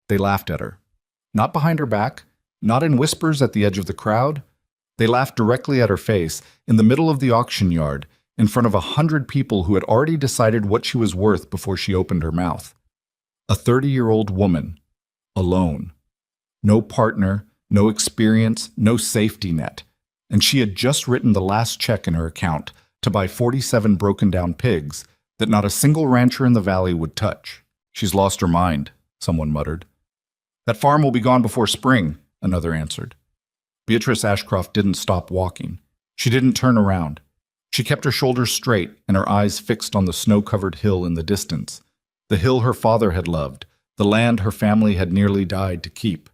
They laughed at her. Not behind her back, not in whispers at the edge of the crowd. They laughed directly at her face, in the middle of the auction yard, in front of 100 people who had already decided what she was worth before she opened her mouth. A 30-year-old woman, alone. No partner, no experience, no safety net. And she had just written the last check in her account to buy 47 broken-down pigs that not a single rancher in the valley would touch. "She's lost her mind," someone muttered. "That farm will be gone before spring," another answered. Beatrice Ashcroft didn't stop walking. She didn't turn around. She kept her shoulders straight and her eyes fixed on the snow-covered hill in the distance, the hill her father had loved, the land her family had nearly died to keep.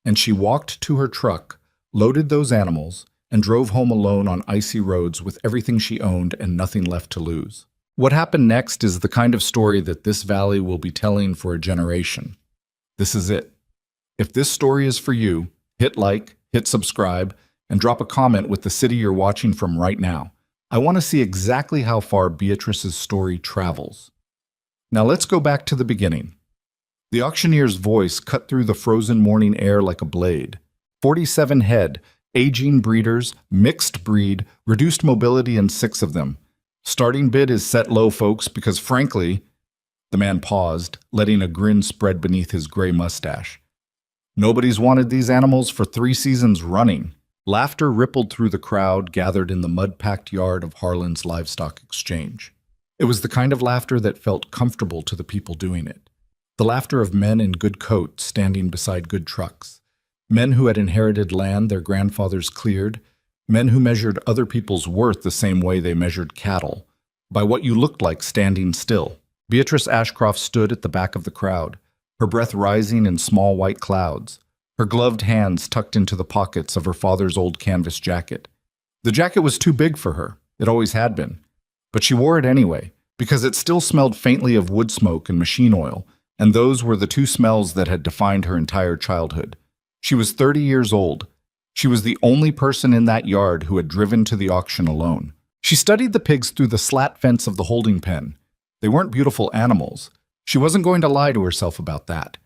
And she walked to her truck, loaded those animals, and drove home alone on icy roads with everything she owned and nothing left to lose. What happened next is the kind of story that this valley will be telling for a generation. This is it. If this story is for you, hit like, hit subscribe, and drop a comment with the city you're watching from right now. I want to see exactly how far Beatrice's story travels. Now let's go back to the beginning. The auctioneer's voice cut through the frozen morning air like a blade. 47 head, aging breeders, mixed breed, reduced mobility in 6 of them. Starting bid is set low, folks, because frankly, the man paused, letting a grin spread beneath his gray mustache. Nobody's wanted these animals for 3 seasons running. Laughter rippled through the crowd gathered in the mud-packed yard of Harlan's Livestock Exchange. It was the kind of laughter that felt comfortable to the people doing it. The laughter of men in good coats standing beside good trucks. Men who had inherited land their grandfathers cleared. Men who measured other people's worth the same way they measured cattle, by what you looked like standing still. Beatrice Ashcroft stood at the back of the crowd, her breath rising in small white clouds, her gloved hands tucked into the pockets of her father's old canvas jacket. The jacket was too big for her, it always had been, but she wore it anyway, because it still smelled faintly of wood smoke and machine oil, and those were the 2 smells that had defined her entire childhood. She was 30 years old. She was the only person in that yard who had driven to the auction alone. She studied the pigs through the slat fence of the holding pen. They weren't beautiful animals. She wasn't going to lie to herself about that.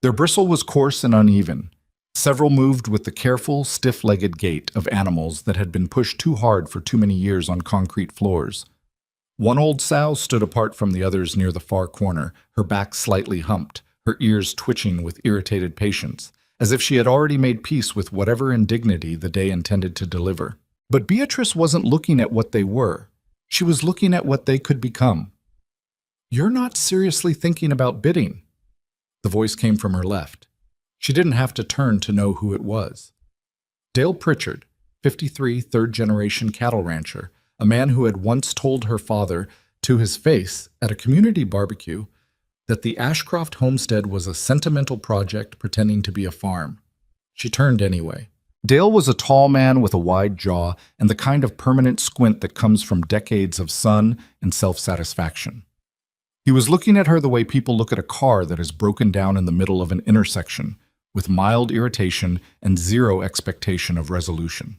Their bristle was coarse and uneven. Several moved with the careful, stiff-legged gait of animals that had been pushed too hard for too many years on concrete floors. One old sow stood apart from the others near the far corner, her back slightly humped, her ears twitching with irritated patience, as if she had already made peace with whatever indignity the day intended to deliver. But Beatrice wasn't looking at what they were. She was looking at what they could become. "You're not seriously thinking about bidding?" The voice came from her left. She didn't have to turn to know who it was. Dale Pritchard, 53, third-generation cattle rancher, a man who had once told her father, to his face, at a community barbecue, that the Ashcroft homestead was a sentimental project pretending to be a farm. She turned anyway. Dale was a tall man with a wide jaw and the kind of permanent squint that comes from decades of sun and self-satisfaction. He was looking at her the way people look at a car that is broken down in the middle of an intersection, with mild irritation and zero expectation of resolution.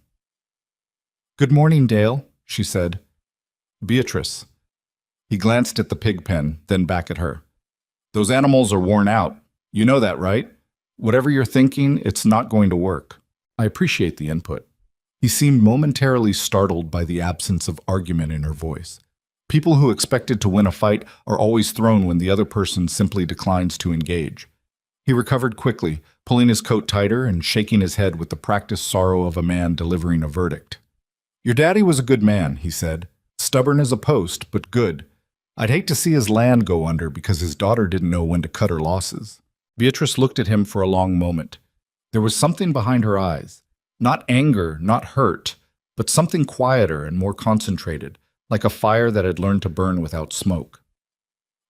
"Good morning, Dale," she said. "Beatrice." He glanced at the pig pen, then back at her. "Those animals are worn out. You know that, right? Whatever you're thinking, it's not going to work." "I appreciate the input." He seemed momentarily startled by the absence of argument in her voice. People who expected to win a fight are always thrown when the other person simply declines to engage. He recovered quickly, pulling his coat tighter and shaking his head with the practiced sorrow of a man delivering a verdict. "Your daddy was a good man," he said. "Stubborn as a post, but good. I'd hate to see his land go under because his daughter didn't know when to cut her losses." Beatrice looked at him for a long moment. There was something behind her eyes. Not anger, not hurt, but something quieter and more concentrated, like a fire that had learned to burn without smoke.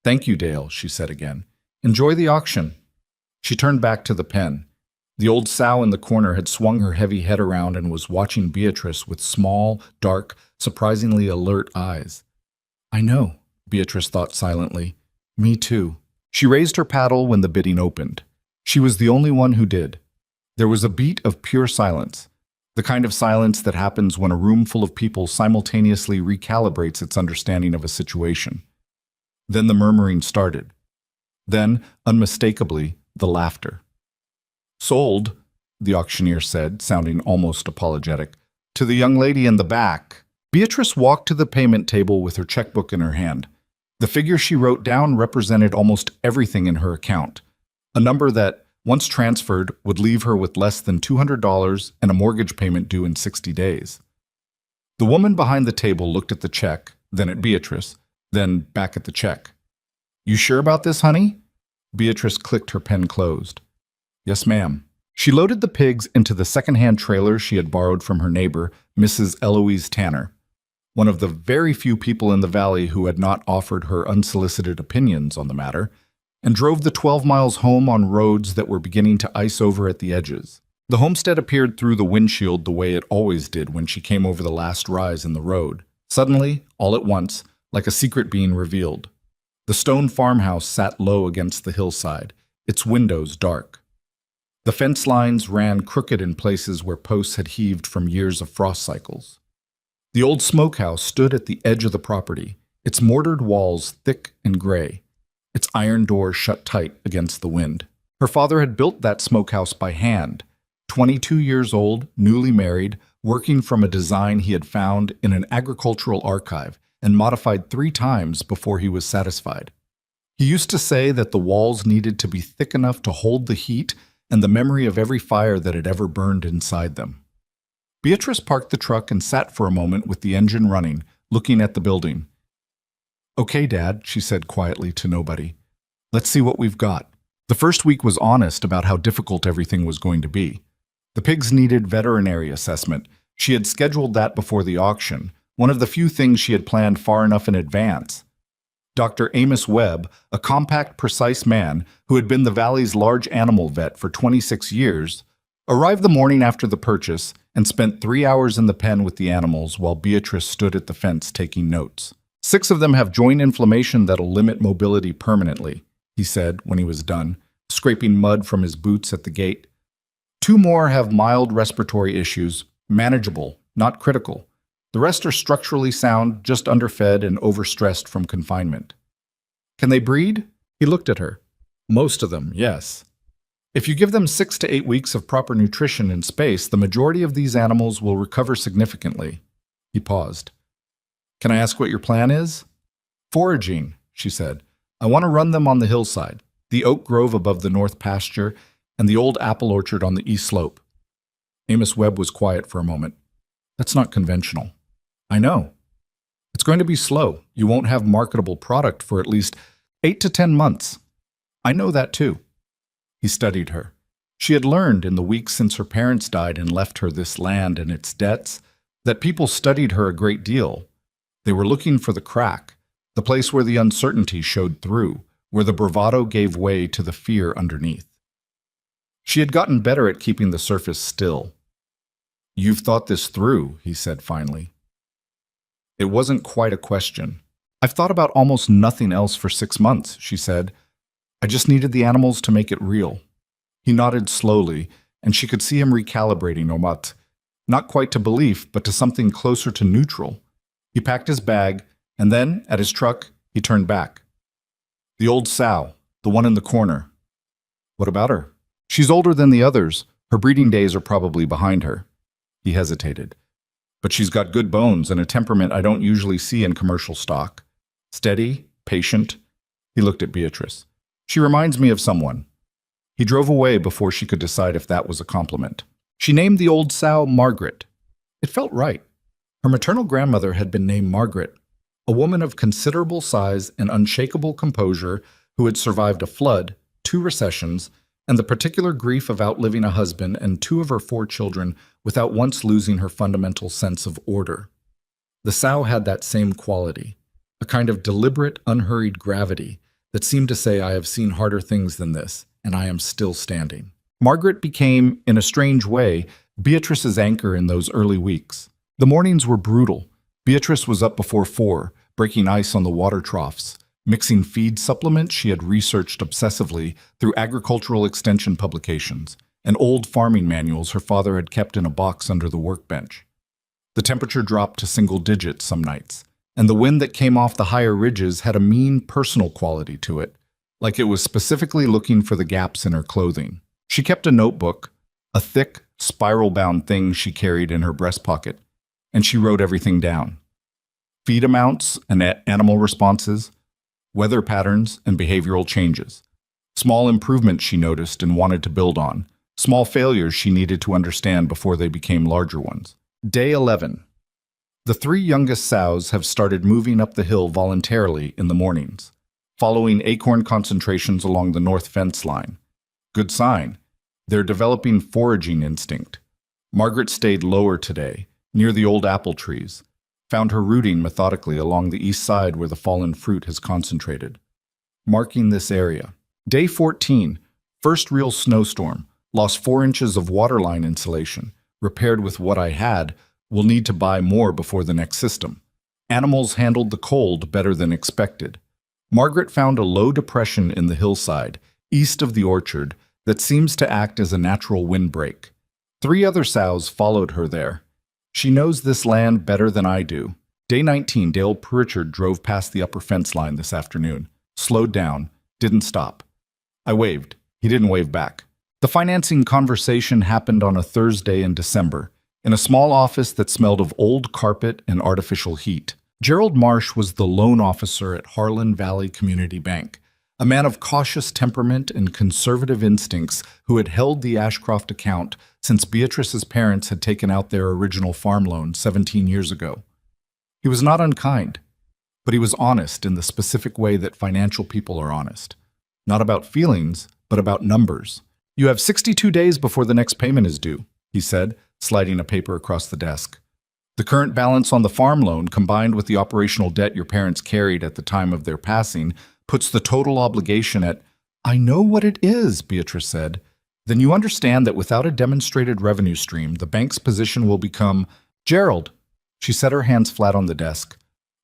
"Thank you, Dale," she said again. "Enjoy the auction." She turned back to the pen. The old sow in the corner had swung her heavy head around and was watching Beatrice with small, dark, surprisingly alert eyes. "I know," Beatrice thought silently. "Me too." She raised her paddle when the bidding opened. She was the only one who did. There was a beat of pure silence, the kind of silence that happens when a room full of people simultaneously recalibrates its understanding of a situation. Then the murmuring started. Then, unmistakably, the laughter. "Sold," the auctioneer said, sounding almost apologetic, "to the young lady in the back." Beatrice walked to the payment table with her checkbook in her hand. The figure she wrote down represented almost everything in her account, a number that, once transferred, would leave her with less than $200 and a mortgage payment due in 60 days. The woman behind the table looked at the check, then at Beatrice, then back at the check. "You sure about this, honey?" Beatrice clicked her pen closed. "Yes, ma'am." She loaded the pigs into the second-hand trailer she had borrowed from her neighbor, Mrs. Eloise Tanner, one of the very few people in the valley who had not offered her unsolicited opinions on the matter, and drove the 12 miles home on roads that were beginning to ice over at the edges. The homestead appeared through the windshield the way it always did when she came over the last rise in the road. Suddenly, all at once, like a secret being revealed. The stone farmhouse sat low against the hillside, its windows dark. The fence lines ran crooked in places where posts had heaved from years of frost cycles. The old smokehouse stood at the edge of the property, its mortared walls thick and gray, its iron door shut tight against the wind. Her father had built that smokehouse by hand, 22 years old, newly married, working from a design he had found in an agricultural archive and modified 3 times before he was satisfied. He used to say that the walls needed to be thick enough to hold the heat and the memory of every fire that had ever burned inside them. Beatrice parked the truck and sat for a moment with the engine running, looking at the building. "Okay, Dad," she said quietly to nobody. "Let's see what we've got." The first week was honest about how difficult everything was going to be. The pigs needed veterinary assessment. She had scheduled that before the auction, one of the few things she had planned far enough in advance. Dr. Amos Webb, a compact, precise man who had been the valley's large animal vet for 26 years, arrived the morning after the purchase and spent 3 hours in the pen with the animals while Beatrice stood at the fence taking notes. "6 of them have joint inflammation that'll limit mobility permanently," he said when he was done, scraping mud from his boots at the gate. "2 more have mild respiratory issues, manageable, not critical. The rest are structurally sound, just underfed and overstressed from confinement." "Can they breed?" He looked at her. "Most of them, yes. If you give them 6 to 8 weeks of proper nutrition and space, the majority of these animals will recover significantly." He paused. "Can I ask what your plan is?" "Foraging," she said. "I want to run them on the hillside, the oak grove above the north pasture, and the old apple orchard on the east slope." Amos Webb was quiet for a moment. "That's not conventional." "I know. It's going to be slow. You won't have marketable product for at least 8 to 10 months. I know that too." He studied her. She had learned in the weeks since her parents died and left her this land and its debts that people studied her a great deal. They were looking for the crack, the place where the uncertainty showed through, where the bravado gave way to the fear underneath. She had gotten better at keeping the surface still. "You've thought this through," he said finally. It wasn't quite a question. "I've thought about almost nothing else for 6 months," she said. "I just needed the animals to make it real." He nodded slowly, and she could see him recalibrating Omat, not quite to belief, but to something closer to neutral. He packed his bag, and then, at his truck, he turned back. "The old sow, the one in the corner. What about her?" "She's older than the others. Her breeding days are probably behind her." He hesitated. "But she's got good bones and a temperament I don't usually see in commercial stock. Steady, patient." He looked at Beatrice. "She reminds me of someone." He drove away before she could decide if that was a compliment. She named the old sow Margaret. It felt right. Her maternal grandmother had been named Margaret, a woman of considerable size and unshakable composure who had survived a flood, 2 recessions, and the particular grief of outliving a husband and 2 of her 4 children without once losing her fundamental sense of order. The sow had that same quality, a kind of deliberate, unhurried gravity that seemed to say, "I have seen harder things than this, and I am still standing." Margaret became, in a strange way, Beatrice's anchor in those early weeks. The mornings were brutal. Beatrice was up before 4, breaking ice on the water troughs, mixing feed supplements she had researched obsessively through agricultural extension publications and old farming manuals her father had kept in a box under the workbench. The temperature dropped to single digits some nights, and the wind that came off the higher ridges had a mean personal quality to it, like it was specifically looking for the gaps in her clothing. She kept a notebook, a thick, spiral-bound thing she carried in her breast pocket, and she wrote everything down. Feed amounts and animal responses, weather patterns and behavioral changes. Small improvements she noticed and wanted to build on. Small failures she needed to understand before they became larger ones. Day 11. The three youngest sows have started moving up the hill voluntarily in the mornings, following acorn concentrations along the north fence line. Good sign. They're developing foraging instinct. Margaret stayed lower today, near the old apple trees, found her rooting methodically along the east side where the fallen fruit has concentrated, marking this area. Day 14. First real snowstorm. Lost 4 inches of waterline insulation. Repaired with what I had. Will need to buy more before the next system. Animals handled the cold better than expected. Margaret found a low depression in the hillside, east of the orchard, that seems to act as a natural windbreak. 3 other sows followed her there. She knows this land better than I do. Day 19, Dale Pritchard drove past the upper fence line this afternoon, slowed down, didn't stop. I waved. He didn't wave back. The financing conversation happened on a Thursday in December, in a small office that smelled of old carpet and artificial heat. Gerald Marsh was the loan officer at Harlan Valley Community Bank, a man of cautious temperament and conservative instincts who had held the Ashcroft account since Beatrice's parents had taken out their original farm loan 17 years ago. He was not unkind, but he was honest in the specific way that financial people are honest. Not about feelings, but about numbers. "You have 62 days before the next payment is due," he said, sliding a paper across the desk. "The current balance on the farm loan, combined with the operational debt your parents carried at the time of their passing, puts the total obligation at—" "I know what it is," Beatrice said. "Then you understand that without a demonstrated revenue stream, the bank's position will become—" "Gerald," she set her hands flat on the desk,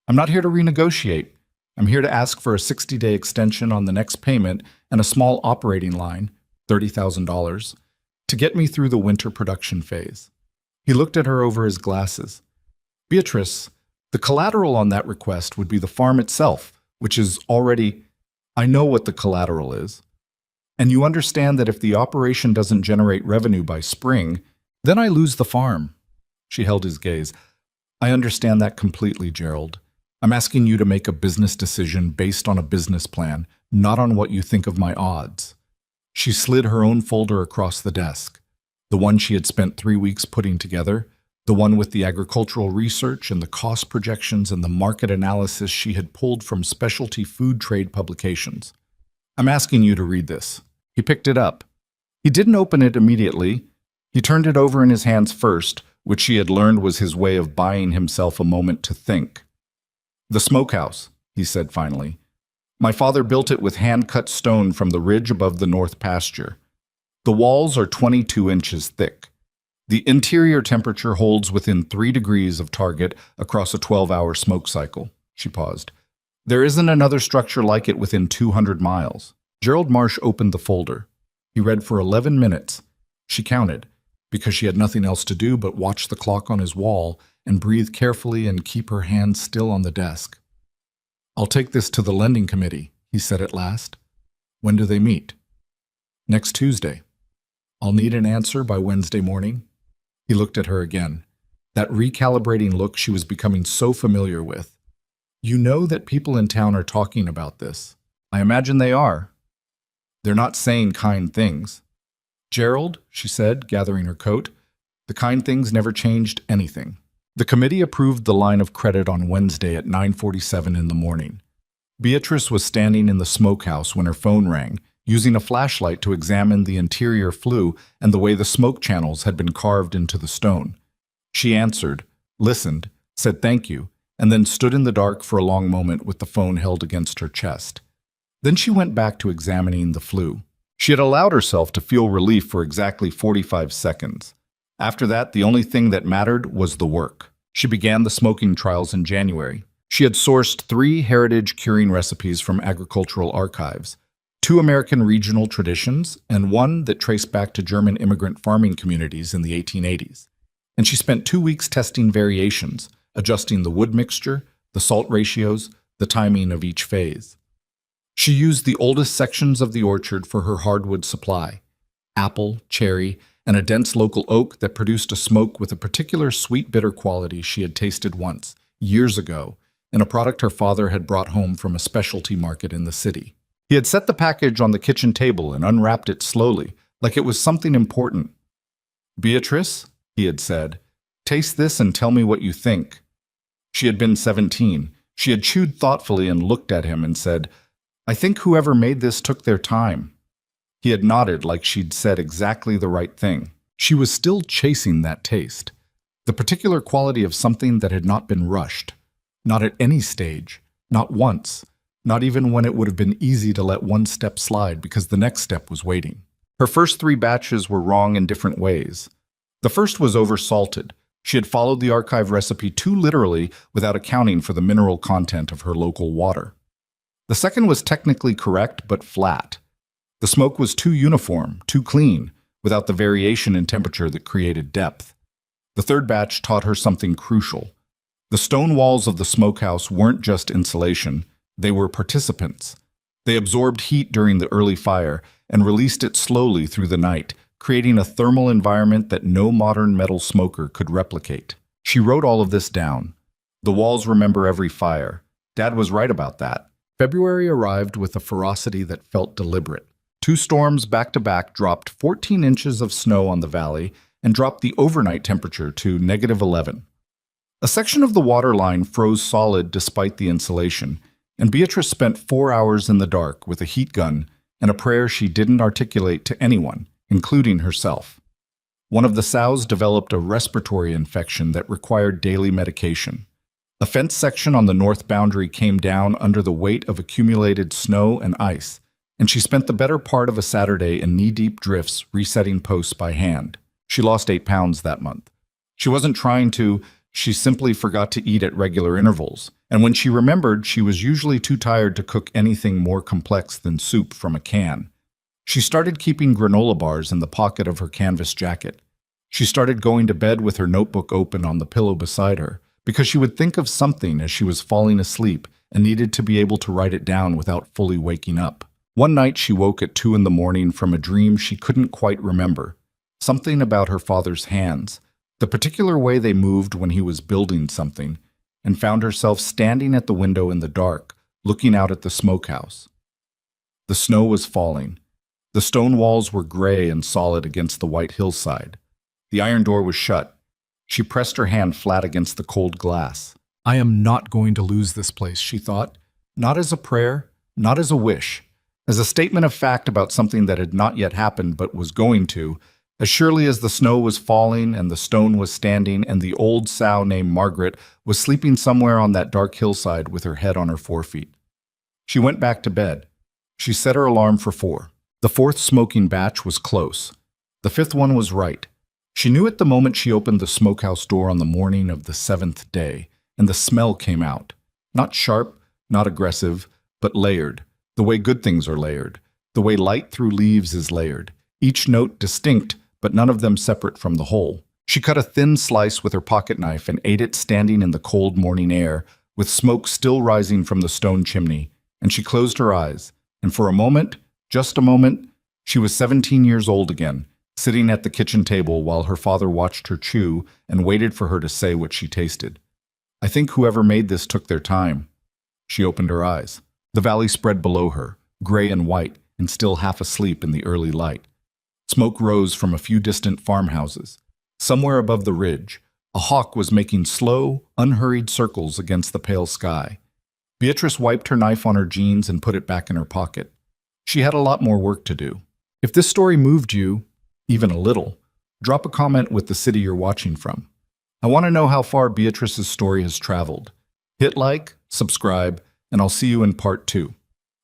"I'm not here to renegotiate. I'm here to ask for a 60-day extension on the next payment and a small operating line, $30,000, to get me through the winter production phase." He looked at her over his glasses. "Beatrice, the collateral on that request would be the farm itself, which is already—" "I know what the collateral is. And you understand that if the operation doesn't generate revenue by spring, then I lose the farm." She held his gaze. "I understand that completely, Gerald. I'm asking you to make a business decision based on a business plan, not on what you think of my odds." She slid her own folder across the desk, the one she had spent 3 weeks putting together, the one with the agricultural research and the cost projections and the market analysis she had pulled from specialty food trade publications. "I'm asking you to read this." He picked it up. He didn't open it immediately. He turned it over in his hands first, which she had learned was his way of buying himself a moment to think. "The smokehouse," he said finally. "My father built it with hand-cut stone from the ridge above the north pasture. The walls are 22 inches thick. The interior temperature holds within 3 degrees of target across a 12-hour smoke cycle." She paused. "There isn't another structure like it within 200 miles. Gerald Marsh opened the folder. He read for 11 minutes. She counted, because she had nothing else to do but watch the clock on his wall and breathe carefully and keep her hands still on the desk. "I'll take this to the lending committee," he said at last. "When do they meet?" "Next Tuesday. I'll need an answer by Wednesday morning." He looked at her again, that recalibrating look she was becoming so familiar with. "You know that people in town are talking about this. I imagine they are. They're not saying kind things." "Gerald," she said, gathering her coat, "the kind things never changed anything." The committee approved the line of credit on Wednesday at 9:47 in the morning. Beatrice was standing in the smokehouse when her phone rang, using a flashlight to examine the interior flue and the way the smoke channels had been carved into the stone. She answered, listened, said thank you, and then stood in the dark for a long moment with the phone held against her chest. Then she went back to examining the flue. She had allowed herself to feel relief for exactly 45 seconds. After that, the only thing that mattered was the work. She began the smoking trials in January. She had sourced 3 heritage curing recipes from agricultural archives, 2 American regional traditions, and 1 that traced back to German immigrant farming communities in the 1880s. And she spent 2 weeks testing variations, adjusting the wood mixture, the salt ratios, the timing of each phase. She used the oldest sections of the orchard for her hardwood supply: apple, cherry, and a dense local oak that produced a smoke with a particular sweet bitter quality she had tasted once, years ago, in a product her father had brought home from a specialty market in the city. He had set the package on the kitchen table and unwrapped it slowly, like it was something important. "Beatrice," he had said, "taste this and tell me what you think." She had been 17. She had chewed thoughtfully and looked at him and said, "I think whoever made this took their time." He had nodded like she'd said exactly the right thing. She was still chasing that taste, the particular quality of something that had not been rushed, not at any stage, not once, not even when it would have been easy to let one step slide because the next step was waiting. Her first 3 batches were wrong in different ways. The first was oversalted. She had followed the archive recipe too literally without accounting for the mineral content of her local water. The second was technically correct but flat. The smoke was too uniform, too clean, without the variation in temperature that created depth. The third batch taught her something crucial. The stone walls of the smokehouse weren't just insulation, they were participants. They absorbed heat during the early fire and released it slowly through the night, creating a thermal environment that no modern metal smoker could replicate. She wrote all of this down. The walls remember every fire. Dad was right about that. February arrived with a ferocity that felt deliberate. 2 storms back-to-back dropped 14 inches of snow on the valley and dropped the overnight temperature to -11. A section of the water line froze solid despite the insulation, and Beatrice spent 4 hours in the dark with a heat gun and a prayer she didn't articulate to anyone, including herself. One of the sows developed a respiratory infection that required daily medication. A fence section on the north boundary came down under the weight of accumulated snow and ice, and she spent the better part of a Saturday in knee-deep drifts resetting posts by hand. She lost 8 pounds that month. She wasn't trying to, she simply forgot to eat at regular intervals, and when she remembered, she was usually too tired to cook anything more complex than soup from a can. She started keeping granola bars in the pocket of her canvas jacket. She started going to bed with her notebook open on the pillow beside her, because she would think of something as she was falling asleep and needed to be able to write it down without fully waking up. One night she woke at 2 in the morning from a dream she couldn't quite remember. Something about her father's hands, the particular way they moved when he was building something, and found herself standing at the window in the dark, looking out at the smokehouse. The snow was falling. The stone walls were gray and solid against the white hillside. The iron door was shut. She pressed her hand flat against the cold glass. "I am not going to lose this place," she thought. Not as a prayer, not as a wish, as a statement of fact about something that had not yet happened but was going to, as surely as the snow was falling and the stone was standing and the old sow named Margaret was sleeping somewhere on that dark hillside with her head on her forefeet. She went back to bed. She set her alarm for 4. The 4th smoking batch was close. The 5th one was right. She knew it the moment she opened the smokehouse door on the morning of the 7th day, and the smell came out. Not sharp, not aggressive, but layered, the way good things are layered, the way light through leaves is layered, each note distinct, but none of them separate from the whole. She cut a thin slice with her pocket knife and ate it standing in the cold morning air, with smoke still rising from the stone chimney, and she closed her eyes, and for a moment, just a moment, she was 17 years old again, sitting at the kitchen table while her father watched her chew and waited for her to say what she tasted. "I think whoever made this took their time." She opened her eyes. The valley spread below her, gray and white, and still half asleep in the early light. Smoke rose from a few distant farmhouses. Somewhere above the ridge, a hawk was making slow, unhurried circles against the pale sky. Beatrice wiped her knife on her jeans and put it back in her pocket. She had a lot more work to do. If this story moved you, even a little, drop a comment with the city you're watching from. I want to know how far Beatrice's story has traveled. Hit like, subscribe, and I'll see you in part 2.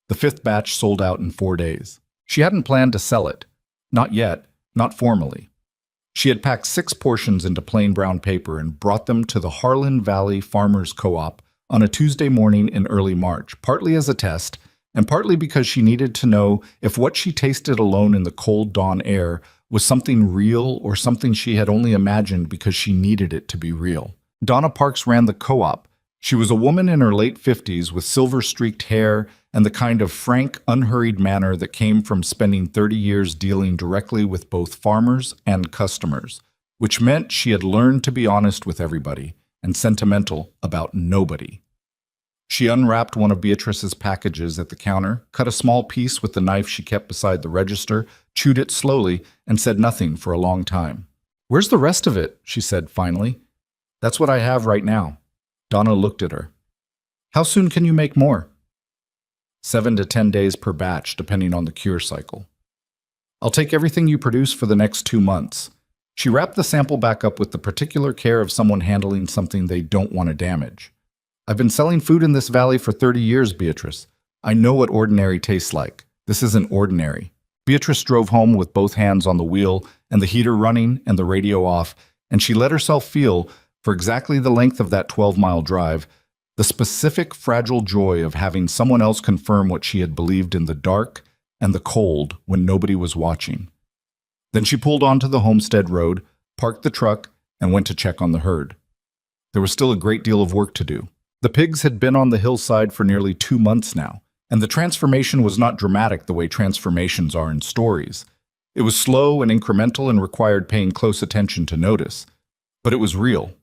The 5th batch sold out in 4 days. She hadn't planned to sell it. Not yet, not formally. She had packed 6 portions into plain brown paper and brought them to the Harlan Valley Farmers Co-op on a Tuesday morning in early March, partly as a test, and partly because she needed to know if what she tasted alone in the cold dawn air was something real or something she had only imagined because she needed it to be real. Donna Parks ran the co-op, She was a woman in her late 50s with silver-streaked hair and the kind of frank, unhurried manner that came from spending 30 years dealing directly with both farmers and customers, which meant she had learned to be honest with everybody and sentimental about nobody. She unwrapped one of Beatrice's packages at the counter, cut a small piece with the knife she kept beside the register, chewed it slowly, and said nothing for a long time. "Where's the rest of it?" she said finally. "That's what I have right now." Donna looked at her. "How soon can you make more?" 7 to 10 days per batch, depending on the cure cycle. "I'll take everything you produce for the next 2 months." She wrapped the sample back up with the particular care of someone handling something they don't want to damage. "I've been selling food in this valley for 30 years, Beatrice. I know what ordinary tastes like. This isn't ordinary." Beatrice drove home with both hands on the wheel and the heater running and the radio off, and she let herself feel, for exactly the length of that 12-mile drive, the specific fragile joy of having someone else confirm what she had believed in the dark and the cold when nobody was watching. Then she pulled onto the homestead road, parked the truck, and went to check on the herd. There was still a great deal of work to do. The pigs had been on the hillside for nearly 2 months now, and the transformation was not dramatic the way transformations are in stories. It was slow and incremental and required paying close attention to notice. But it was real.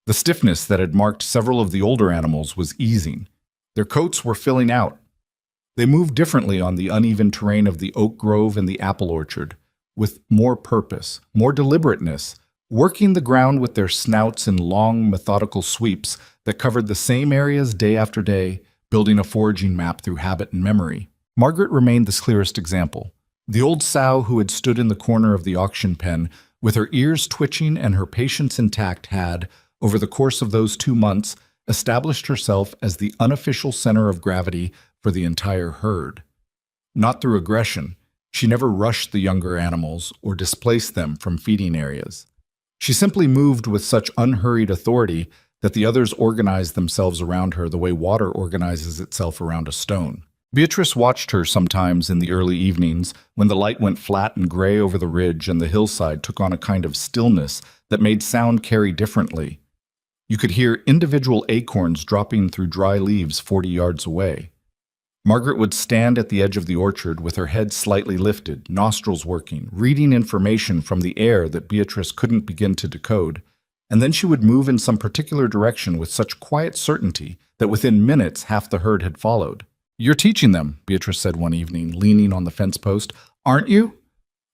The stiffness that had marked several of the older animals was easing. Their coats were filling out. They moved differently on the uneven terrain of the oak grove and the apple orchard, with more purpose, more deliberateness, working the ground with their snouts in long, methodical sweeps that covered the same areas day after day, building a foraging map through habit and memory. Margaret remained the clearest example. The old sow who had stood in the corner of the auction pen, with her ears twitching and her patience intact, had, over the course of those 2 months, established herself as the unofficial center of gravity for the entire herd. Not through aggression. She never rushed the younger animals or displaced them from feeding areas. She simply moved with such unhurried authority that the others organized themselves around her the way water organizes itself around a stone. Beatrice watched her sometimes in the early evenings when the light went flat and gray over the ridge and the hillside took on a kind of stillness that made sound carry differently. You could hear individual acorns dropping through dry leaves 40 yards away. Margaret would stand at the edge of the orchard with her head slightly lifted, nostrils working, reading information from the air that Beatrice couldn't begin to decode, and then she would move in some particular direction with such quiet certainty that within minutes half the herd had followed. "You're teaching them," Beatrice said one evening, leaning on the fence post. "Aren't you?"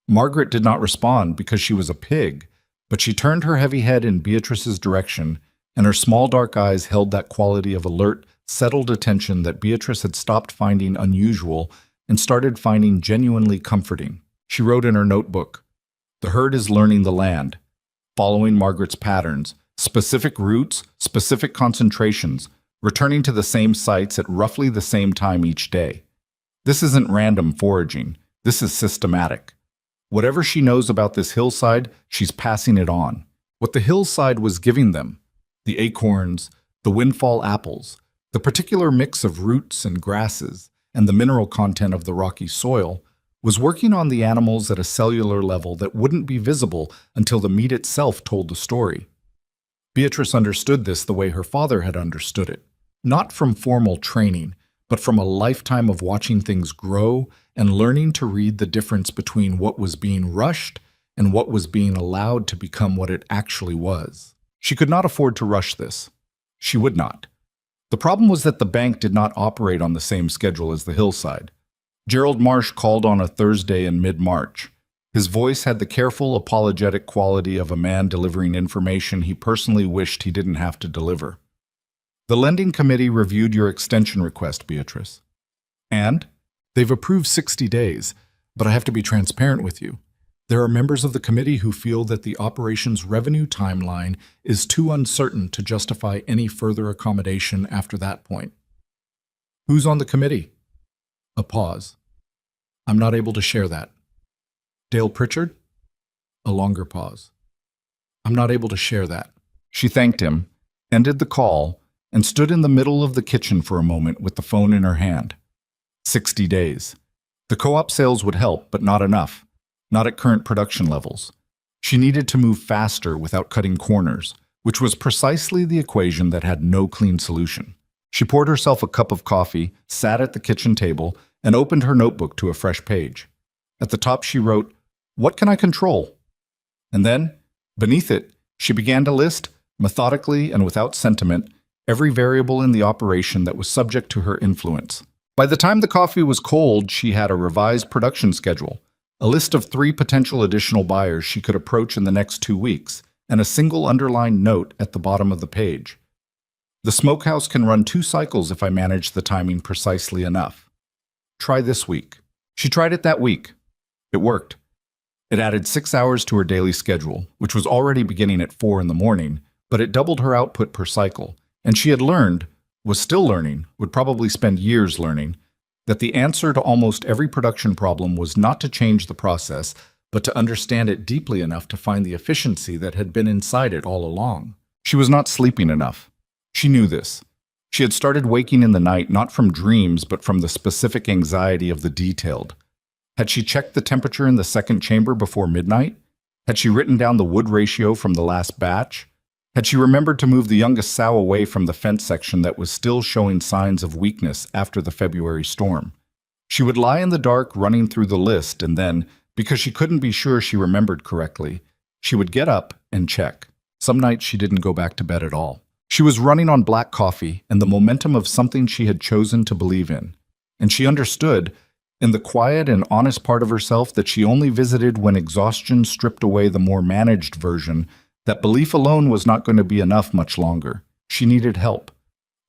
Margaret did not respond because she was a pig, but she turned her heavy head in Beatrice's direction, and her small dark eyes held that quality of alert, settled attention that Beatrice had stopped finding unusual and started finding genuinely comforting. She wrote in her notebook, "The herd is learning the land, following Margaret's patterns, specific routes, specific concentrations, returning to the same sites at roughly the same time each day. This isn't random foraging. This is systematic. Whatever she knows about this hillside, she's passing it on. What the hillside was giving them, the acorns, the windfall apples, the particular mix of roots and grasses, and the mineral content of the rocky soil, was working on the animals at a cellular level that wouldn't be visible until the meat itself told the story. Beatrice understood this the way her father had understood it, not from formal training, but from a lifetime of watching things grow and learning to read the difference between what was being rushed and what was being allowed to become what it actually was. She could not afford to rush this. She would not. The problem was that the bank did not operate on the same schedule as the hillside. Gerald Marsh called on a Thursday in mid-March. His voice had the careful, apologetic quality of a man delivering information he personally wished he didn't have to deliver. "The lending committee reviewed your extension request, Beatrice. And they've approved 60 days, but I have to be transparent with you. There are members of the committee who feel that the operation's revenue timeline is too uncertain to justify any further accommodation after that point." "Who's on the committee?" A pause. "I'm not able to share that." "Dale Pritchard?" A longer pause. "I'm not able to share that." She thanked him, ended the call, and stood in the middle of the kitchen for a moment with the phone in her hand. 60 days. The co-op sales would help, but not enough. Not at current production levels. She needed to move faster without cutting corners, which was precisely the equation that had no clean solution. She poured herself a cup of coffee, sat at the kitchen table, and opened her notebook to a fresh page. At the top she wrote, "What can I control?" And then, beneath it, she began to list, methodically and without sentiment, every variable in the operation that was subject to her influence. By the time the coffee was cold, she had a revised production schedule, a list of 3 potential additional buyers she could approach in the next 2 weeks, and a single underlined note at the bottom of the page. "The smokehouse can run 2 cycles if I manage the timing precisely enough. Try this week." She tried it that week. It worked. It added 6 hours to her daily schedule, which was already beginning at 4 in the morning, but it doubled her output per cycle, and she had learned, was still learning, would probably spend years learning, that the answer to almost every production problem was not to change the process, but to understand it deeply enough to find the efficiency that had been inside it all along. She was not sleeping enough. She knew this. She had started waking in the night not from dreams, but from the specific anxiety of the detailed. Had she checked the temperature in the second chamber before midnight? Had she written down the wood ratio from the last batch? Had she remembered to move the youngest sow away from the fence section that was still showing signs of weakness after the February storm? She would lie in the dark running through the list, and then, because she couldn't be sure she remembered correctly, she would get up and check. Some nights she didn't go back to bed at all. She was running on black coffee and the momentum of something she had chosen to believe in. And she understood, in the quiet and honest part of herself that she only visited when exhaustion stripped away the more managed version, that belief alone was not going to be enough much longer. She needed help.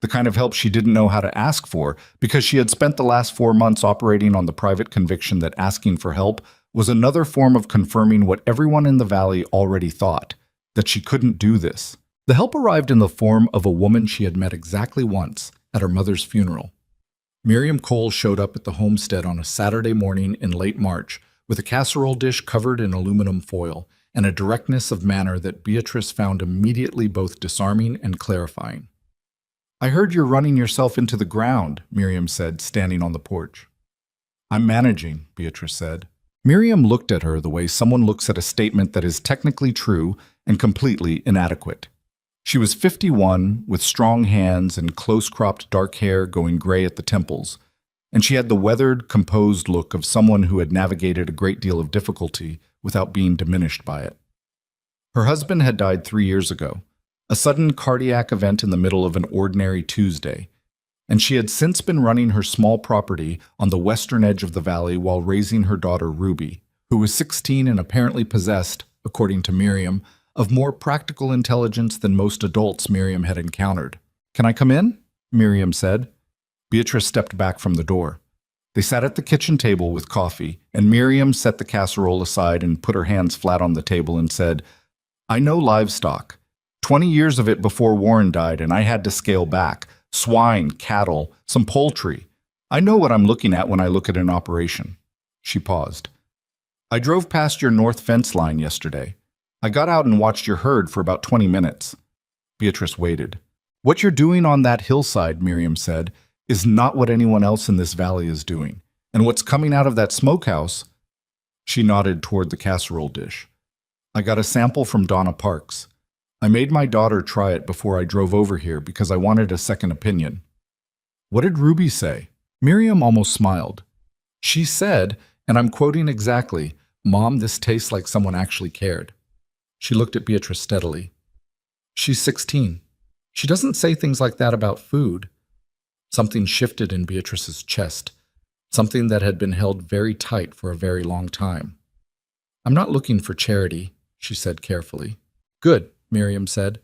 The kind of help she didn't know how to ask for, because she had spent the last 4 months operating on the private conviction that asking for help was another form of confirming what everyone in the valley already thought, that she couldn't do this. The help arrived in the form of a woman she had met exactly once, at her mother's funeral. Miriam Cole showed up at the homestead on a Saturday morning in late March with a casserole dish covered in aluminum foil and a directness of manner that Beatrice found immediately both disarming and clarifying. "I heard you're running yourself into the ground," Miriam said, standing on the porch. "I'm managing," Beatrice said. Miriam looked at her the way someone looks at a statement that is technically true and completely inadequate. She was 51, with strong hands and close-cropped dark hair going gray at the temples, and she had the weathered, composed look of someone who had navigated a great deal of difficulty without being diminished by it. Her husband had died 3 years ago, a sudden cardiac event in the middle of an ordinary Tuesday, and she had since been running her small property on the western edge of the valley while raising her daughter Ruby, who was 16 and apparently possessed, according to Miriam, of more practical intelligence than most adults Miriam had encountered. "Can I come in?" Miriam said. Beatrice stepped back from the door. They sat at the kitchen table with coffee, and Miriam set the casserole aside and put her hands flat on the table and said, "I know livestock. 20 years of it before Warren died, and I had to scale back. Swine, cattle, some poultry. I know what I'm looking at when I look at an operation." She paused. "I drove past your north fence line yesterday. I got out and watched your herd for about 20 minutes. Beatrice waited. "What you're doing on that hillside," Miriam said, "is not what anyone else in this valley is doing. And what's coming out of that smokehouse—" She nodded toward the casserole dish. "I got a sample from Donna Parks. I made my daughter try it before I drove over here because I wanted a second opinion." "What did Ruby say?" Miriam almost smiled. "She said, and I'm quoting exactly, 'Mom, this tastes like someone actually cared.'" She looked at Beatrice steadily. "She's 16. She doesn't say things like that about food." Something shifted in Beatrice's chest, something that had been held very tight for a very long time. "I'm not looking for charity," she said carefully. "Good," Miriam said,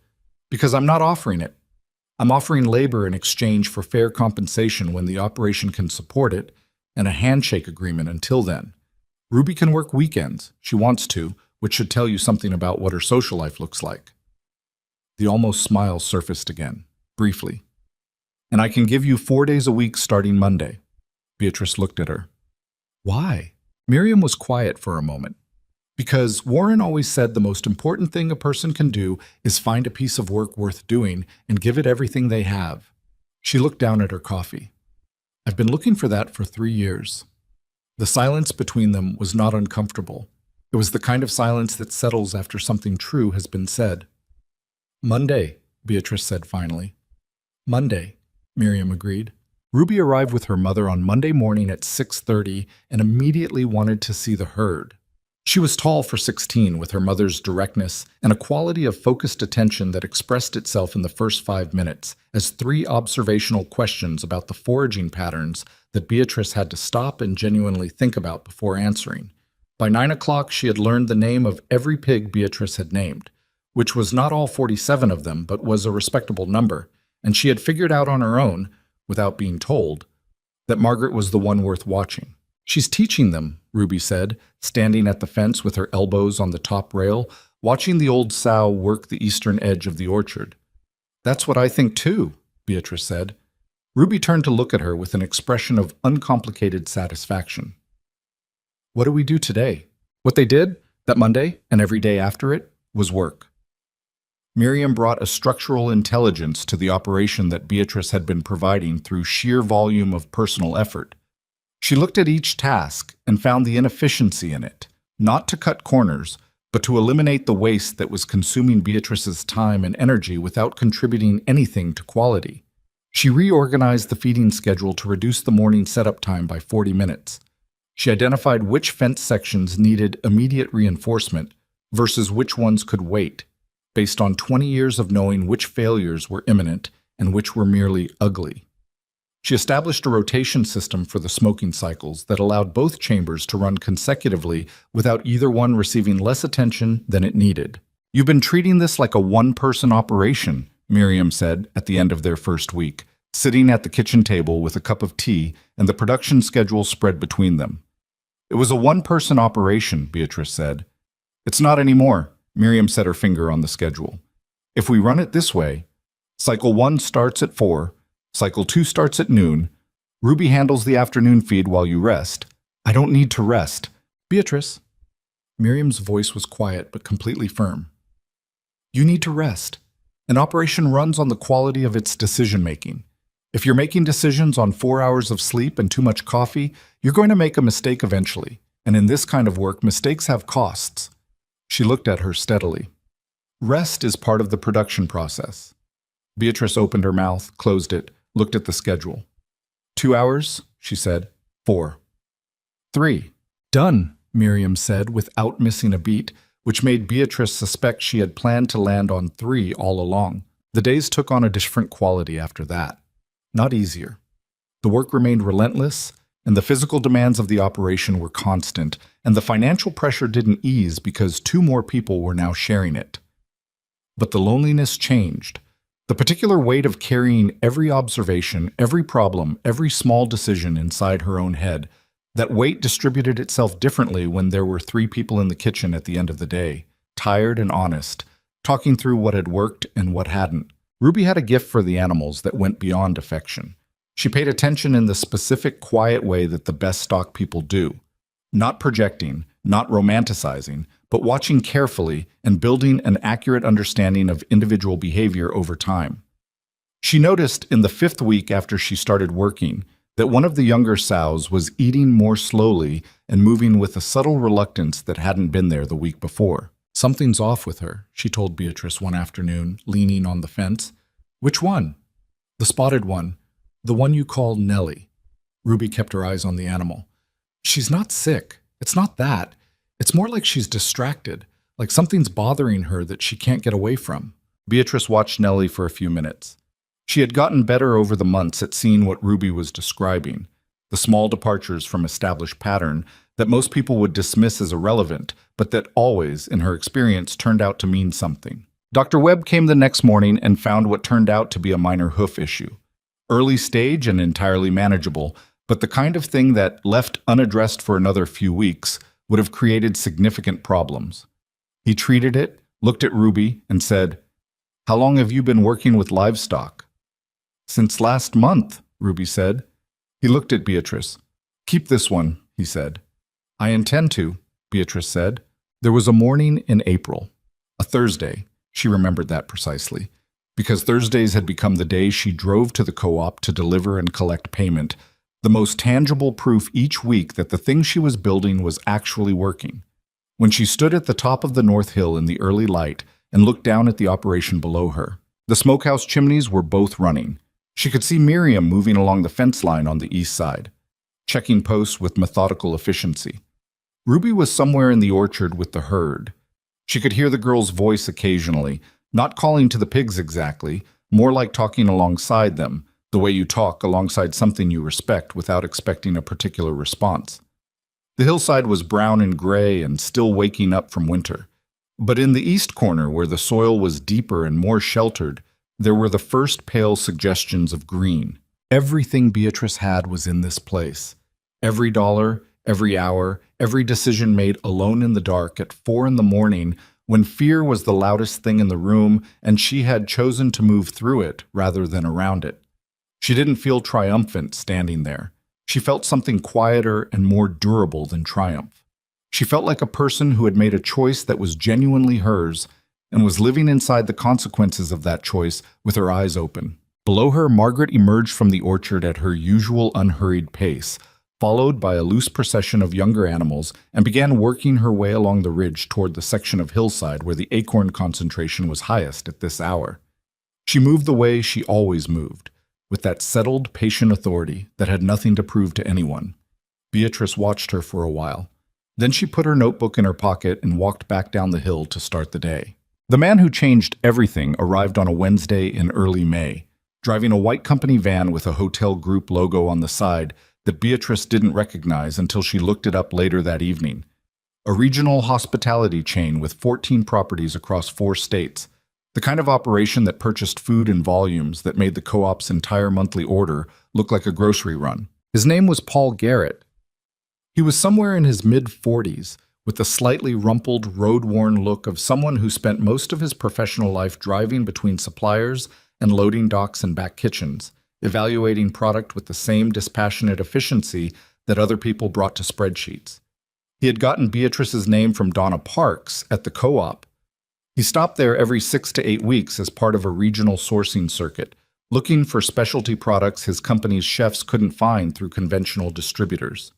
"because I'm not offering it. I'm offering labor in exchange for fair compensation when the operation can support it, and a handshake agreement until then. Ruby can work weekends. She wants to, which should tell you something about what her social life looks like." The almost smile surfaced again, briefly. "And I can give you 4 days a week starting Monday." Beatrice looked at her. "Why?" Miriam was quiet for a moment. "Because Warren always said the most important thing a person can do is find a piece of work worth doing and give it everything they have." She looked down at her coffee. "I've been looking for that for 3 years." The silence between them was not uncomfortable. It was the kind of silence that settles after something true has been said. Monday, Beatrice said finally. Monday, Miriam agreed. Ruby arrived with her mother on Monday morning at 6:30 and immediately wanted to see the herd. She was tall for 16, with her mother's directness and a quality of focused attention that expressed itself in the first 5 minutes as 3 observational questions about the foraging patterns that Beatrice had to stop and genuinely think about before answering. By 9 o'clock, she had learned the name of every pig Beatrice had named, which was not all 47 of them, but was a respectable number, and she had figured out on her own, without being told, that Margaret was the one worth watching. She's teaching them, Ruby said, standing at the fence with her elbows on the top rail, watching the old sow work the eastern edge of the orchard. That's what I think too, Beatrice said. Ruby turned to look at her with an expression of uncomplicated satisfaction. What do we do today? What they did, that Monday and every day after it, was work. Miriam brought a structural intelligence to the operation that Beatrice had been providing through sheer volume of personal effort. She looked at each task and found the inefficiency in it, not to cut corners, but to eliminate the waste that was consuming Beatrice's time and energy without contributing anything to quality. She reorganized the feeding schedule to reduce the morning setup time by 40 minutes. She identified which fence sections needed immediate reinforcement versus which ones could wait, based on 20 years of knowing which failures were imminent and which were merely ugly. She established a rotation system for the smoking cycles that allowed both chambers to run consecutively without either one receiving less attention than it needed. You've been treating this like a one-person operation, Miriam said at the end of their first week, sitting at the kitchen table with a cup of tea and the production schedule spread between them. It was a one-person operation, Beatrice said. It's not anymore, Miriam set her finger on the schedule. If we run it this way, cycle 1 starts at 4, cycle 2 starts at noon, Ruby handles the afternoon feed while you rest. I don't need to rest. Beatrice. Miriam's voice was quiet but completely firm. You need to rest. An operation runs on the quality of its decision-making. If you're making decisions on 4 hours of sleep and too much coffee, you're going to make a mistake eventually. And in this kind of work, mistakes have costs. She looked at her steadily. Rest is part of the production process. Beatrice opened her mouth, closed it, looked at the schedule. 2 hours, she said. 4. 3. Done, Miriam said, without missing a beat, which made Beatrice suspect she had planned to land on 3 all along. The days took on a different quality after that. Not easier. The work remained relentless, and the physical demands of the operation were constant, and the financial pressure didn't ease because 2 more people were now sharing it. But the loneliness changed. The particular weight of carrying every observation, every problem, every small decision inside her own head, that weight distributed itself differently when there were 3 people in the kitchen at the end of the day, tired and honest, talking through what had worked and what hadn't. Ruby had a gift for the animals that went beyond affection. She paid attention in the specific, quiet way that the best stock people do. Not projecting, not romanticizing, but watching carefully and building an accurate understanding of individual behavior over time. She noticed in the 5th week after she started working that one of the younger sows was eating more slowly and moving with a subtle reluctance that hadn't been there the week before. Something's off with her, she told Beatrice one afternoon, leaning on the fence. Which one? The spotted one. The one you call Nellie. Ruby kept her eyes on the animal. She's not sick. It's not that. It's more like she's distracted, like something's bothering her that she can't get away from. Beatrice watched Nellie for a few minutes. She had gotten better over the months at seeing what Ruby was describing, the small departures from established pattern that most people would dismiss as irrelevant, but that always, in her experience, turned out to mean something. Dr. Webb came the next morning and found what turned out to be a minor hoof issue. Early stage and entirely manageable, but the kind of thing that, left unaddressed for another few weeks, would have created significant problems. He treated it, looked at Ruby, and said, "How long have you been working with livestock?" "Since last month," Ruby said. He looked at Beatrice. "Keep this one," he said. "I intend to," Beatrice said. There was a morning in April, a Thursday. She remembered that precisely, because Thursdays had become the day she drove to the co-op to deliver and collect payment, the most tangible proof each week that the thing she was building was actually working. When she stood at the top of the North Hill in the early light and looked down at the operation below her. The smokehouse chimneys were both running. She could see Miriam moving along the fence line on the east side, checking posts with methodical efficiency. Ruby was somewhere in the orchard with the herd. She could hear the girl's voice occasionally, not calling to the pigs exactly, more like talking alongside them, the way you talk alongside something you respect without expecting a particular response. The hillside was brown and gray and still waking up from winter. But in the east corner, where the soil was deeper and more sheltered, there were the first pale suggestions of green. Everything Beatrice had was in this place. Every dollar, every hour, every decision made alone in the dark at 4 a.m, when fear was the loudest thing in the room and she had chosen to move through it rather than around it. She didn't feel triumphant standing there. She felt something quieter and more durable than triumph. She felt like a person who had made a choice that was genuinely hers and was living inside the consequences of that choice with her eyes open. Below her, Margaret emerged from the orchard at her usual unhurried pace, followed by a loose procession of younger animals, and began working her way along the ridge toward the section of hillside where the acorn concentration was highest at this hour. She moved the way she always moved, with that settled, patient authority that had nothing to prove to anyone. Beatrice watched her for a while. Then she put her notebook in her pocket and walked back down the hill to start the day. The man who changed everything arrived on a Wednesday in early May, driving a white company van with a hotel group logo on the side that Beatrice didn't recognize until she looked it up later that evening. A regional hospitality chain with 14 properties across 4 states, the kind of operation that purchased food in volumes that made the co-op's entire monthly order look like a grocery run. His name was Paul Garrett. He was somewhere in his mid-40s, with the slightly rumpled, road-worn look of someone who spent most of his professional life driving between suppliers and loading docks and back kitchens, evaluating product with the same dispassionate efficiency that other people brought to spreadsheets. He had gotten Beatrice's name from Donna Parks at the co-op. He stopped there every 6 to 8 weeks as part of a regional sourcing circuit, looking for specialty products his company's chefs couldn't find through conventional distributors.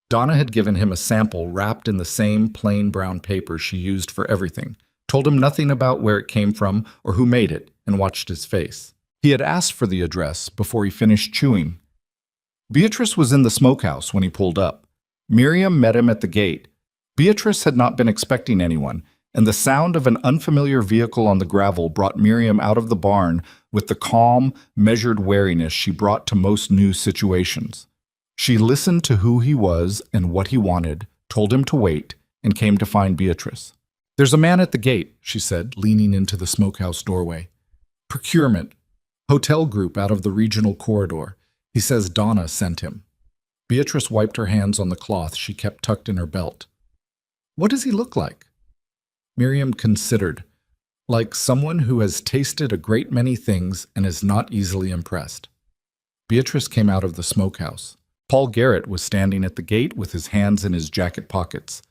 Donna had given him a sample wrapped in the same plain brown paper she used for everything, told him nothing about where it came from or who made it, and watched his face. He had asked for the address before he finished chewing. Beatrice was in the smokehouse when he pulled up. Miriam met him at the gate. Beatrice had not been expecting anyone, and the sound of an unfamiliar vehicle on the gravel brought Miriam out of the barn with the calm, measured wariness she brought to most new situations. She listened to who he was and what he wanted, told him to wait, and came to find Beatrice. "There's a man at the gate," she said, leaning into the smokehouse doorway. "Procurement. Hotel group out of the regional corridor. He says Donna sent him." Beatrice wiped her hands on the cloth she kept tucked in her belt. "What does he look like?" Miriam considered. "Like someone who has tasted a great many things and is not easily impressed." Beatrice came out of the smokehouse. Paul Garrett was standing at the gate with his hands in his jacket pockets,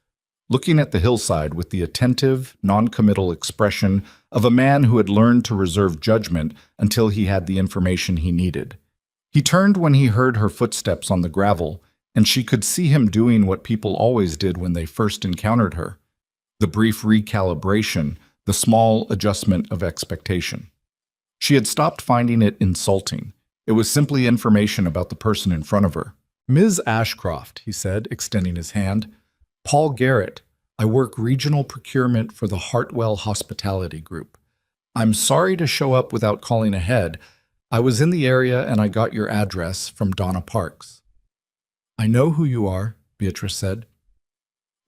looking at the hillside with the attentive, non-committal expression of a man who had learned to reserve judgment until he had the information he needed. He turned when he heard her footsteps on the gravel, and she could see him doing what people always did when they first encountered her: the brief recalibration, the small adjustment of expectation. She had stopped finding it insulting. It was simply information about the person in front of her. "Ms. Ashcroft," he said, extending his hand. "Paul Garrett. I work regional procurement for the Hartwell Hospitality Group. I'm sorry to show up without calling ahead. I was in the area and I got your address from Donna Parks." "I know who you are," Beatrice said.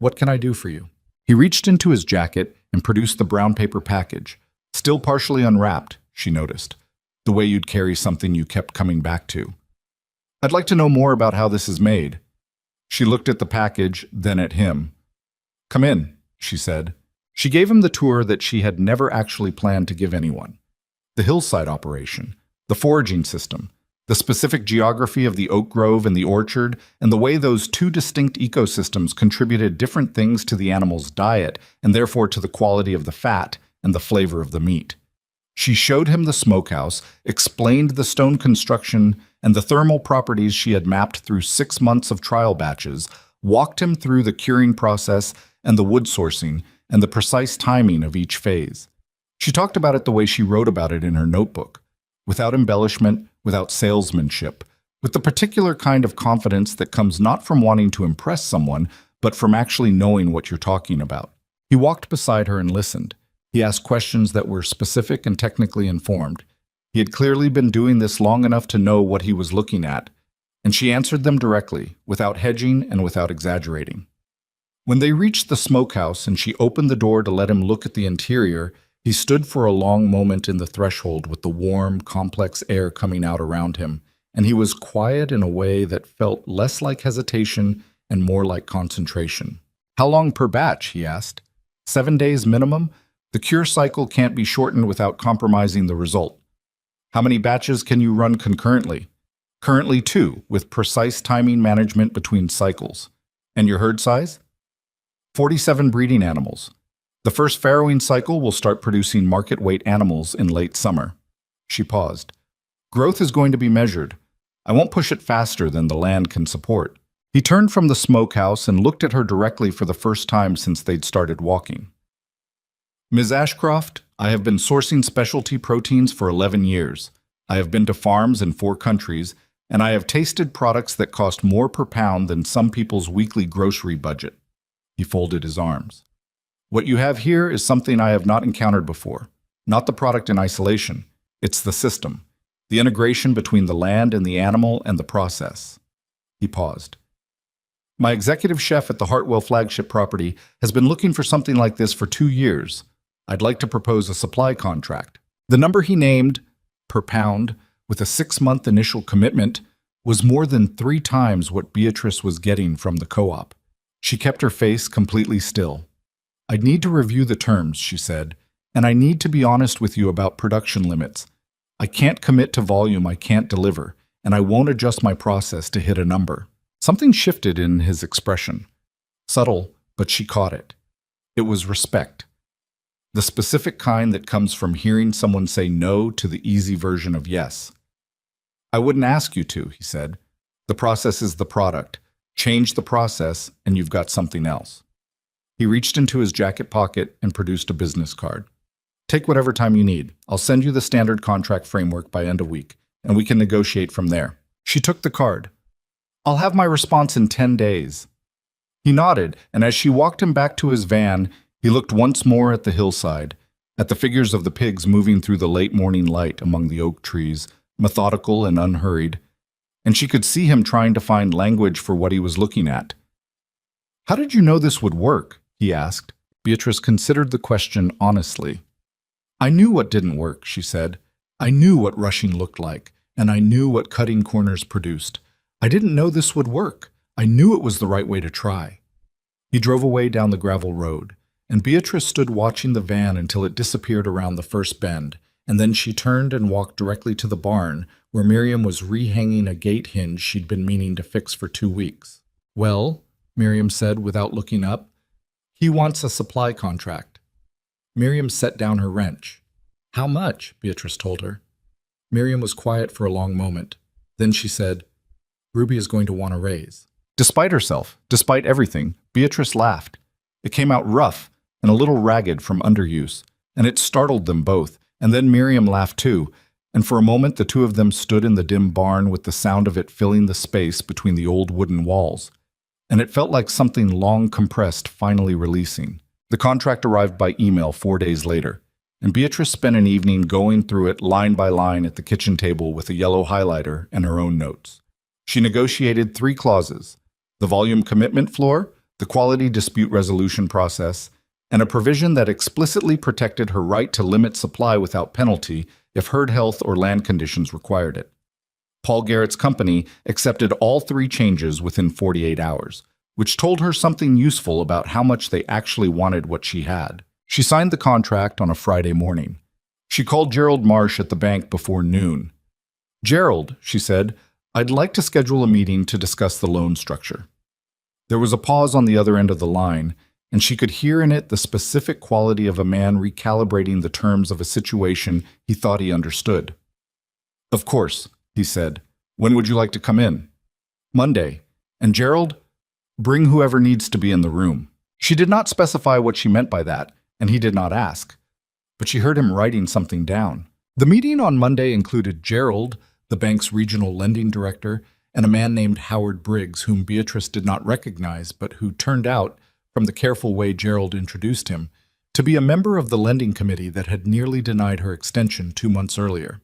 "What can I do for you?" He reached into his jacket and produced the brown paper package, still partially unwrapped, she noticed, the way you'd carry something you kept coming back to. "I'd like to know more about how this is made." She looked at the package, then at him. "Come in," she said. She gave him the tour that she had never actually planned to give anyone. The hillside operation, the foraging system, the specific geography of the oak grove and the orchard, and the way those 2 distinct ecosystems contributed different things to the animal's diet and therefore to the quality of the fat and the flavor of the meat. She showed him the smokehouse, explained the stone construction and the thermal properties she had mapped through 6 months of trial batches, walked him through the curing process and the wood sourcing and the precise timing of each phase. She talked about it the way she wrote about it in her notebook, without embellishment, without salesmanship, with the particular kind of confidence that comes not from wanting to impress someone, but from actually knowing what you're talking about. He walked beside her and listened. He asked questions that were specific and technically informed. He had clearly been doing this long enough to know what he was looking at, and she answered them directly, without hedging and without exaggerating. When they reached the smokehouse and she opened the door to let him look at the interior, he stood for a long moment in the threshold with the warm, complex air coming out around him, and he was quiet in a way that felt less like hesitation and more like concentration. "How long per batch?" he asked. 7 days minimum? The cure cycle can't be shortened without compromising the result. "How many batches can you run concurrently?" "Currently 2, with precise timing management between cycles." "And your herd size?" 47 breeding animals. The first farrowing cycle will start producing market-weight animals in late summer. She paused. "Growth is going to be measured. I won't push it faster than the land can support." He turned from the smokehouse and looked at her directly for the first time since they'd started walking. "Ms. Ashcroft, I have been sourcing specialty proteins for 11 years. I have been to farms in 4 countries, and I have tasted products that cost more per pound than some people's weekly grocery budget." He folded his arms. "What you have here is something I have not encountered before. Not the product in isolation. It's the system. The integration between the land and the animal and the process." He paused. "My executive chef at the Hartwell flagship property has been looking for something like this for 2 years. I'd like to propose a supply contract." The number he named, per pound, with a 6-month initial commitment, was more than 3 times what Beatrice was getting from the co-op. She kept her face completely still. "I'd need to review the terms," she said, "and I need to be honest with you about production limits. I can't commit to volume I can't deliver, and I won't adjust my process to hit a number." Something shifted in his expression. Subtle, but she caught it. It was respect. The specific kind that comes from hearing someone say no to the easy version of yes. "I wouldn't ask you to," he said. "The process is the product. Change the process, and you've got something else." He reached into his jacket pocket and produced a business card. "Take whatever time you need. I'll send you the standard contract framework by end of week, and we can negotiate from there." She took the card. "I'll have my response in 10 days. He nodded, and as she walked him back to his van, he looked once more at the hillside, at the figures of the pigs moving through the late morning light among the oak trees, methodical and unhurried, and she could see him trying to find language for what he was looking at. "How did you know this would work?" he asked. Beatrice considered the question honestly. "I knew what didn't work," she said. "I knew what rushing looked like, and I knew what cutting corners produced. I didn't know this would work. I knew it was the right way to try." He drove away down the gravel road, and Beatrice stood watching the van until it disappeared around the first bend, and then she turned and walked directly to the barn, where Miriam was rehanging a gate hinge she'd been meaning to fix for 2 weeks. "Well," Miriam said without looking up, "he wants a supply contract." Miriam set down her wrench. "How much?" Beatrice told her. Miriam was quiet for a long moment. Then she said, "Ruby is going to want a raise." Despite herself, despite everything, Beatrice laughed. It came out rough and a little ragged from underuse, and it startled them both, and then Miriam laughed too, and for a moment the two of them stood in the dim barn with the sound of it filling the space between the old wooden walls, and it felt like something long compressed finally releasing. The contract arrived by email 4 days later, and Beatrice spent an evening going through it line by line at the kitchen table with a yellow highlighter and her own notes. She negotiated 3 clauses: the volume commitment floor, the quality dispute resolution process, and a provision that explicitly protected her right to limit supply without penalty if herd health or land conditions required it. Paul Garrett's company accepted all 3 changes within 48 hours, which told her something useful about how much they actually wanted what she had. She signed the contract on a Friday morning. She called Gerald Marsh at the bank before noon. "Gerald," she said, "I'd like to schedule a meeting to discuss the loan structure." There was a pause on the other end of the line, and she could hear in it the specific quality of a man recalibrating the terms of a situation he thought he understood. "Of course," he said. "When would you like to come in?" "Monday. And Gerald, bring whoever needs to be in the room." She did not specify what she meant by that, and he did not ask. but she heard him writing something down. The meeting on Monday included Gerald, the bank's regional lending director, and a man named Howard Briggs, whom Beatrice did not recognize, but who turned out, from the careful way Gerald introduced him, to be a member of the lending committee that had nearly denied her extension 2 months earlier.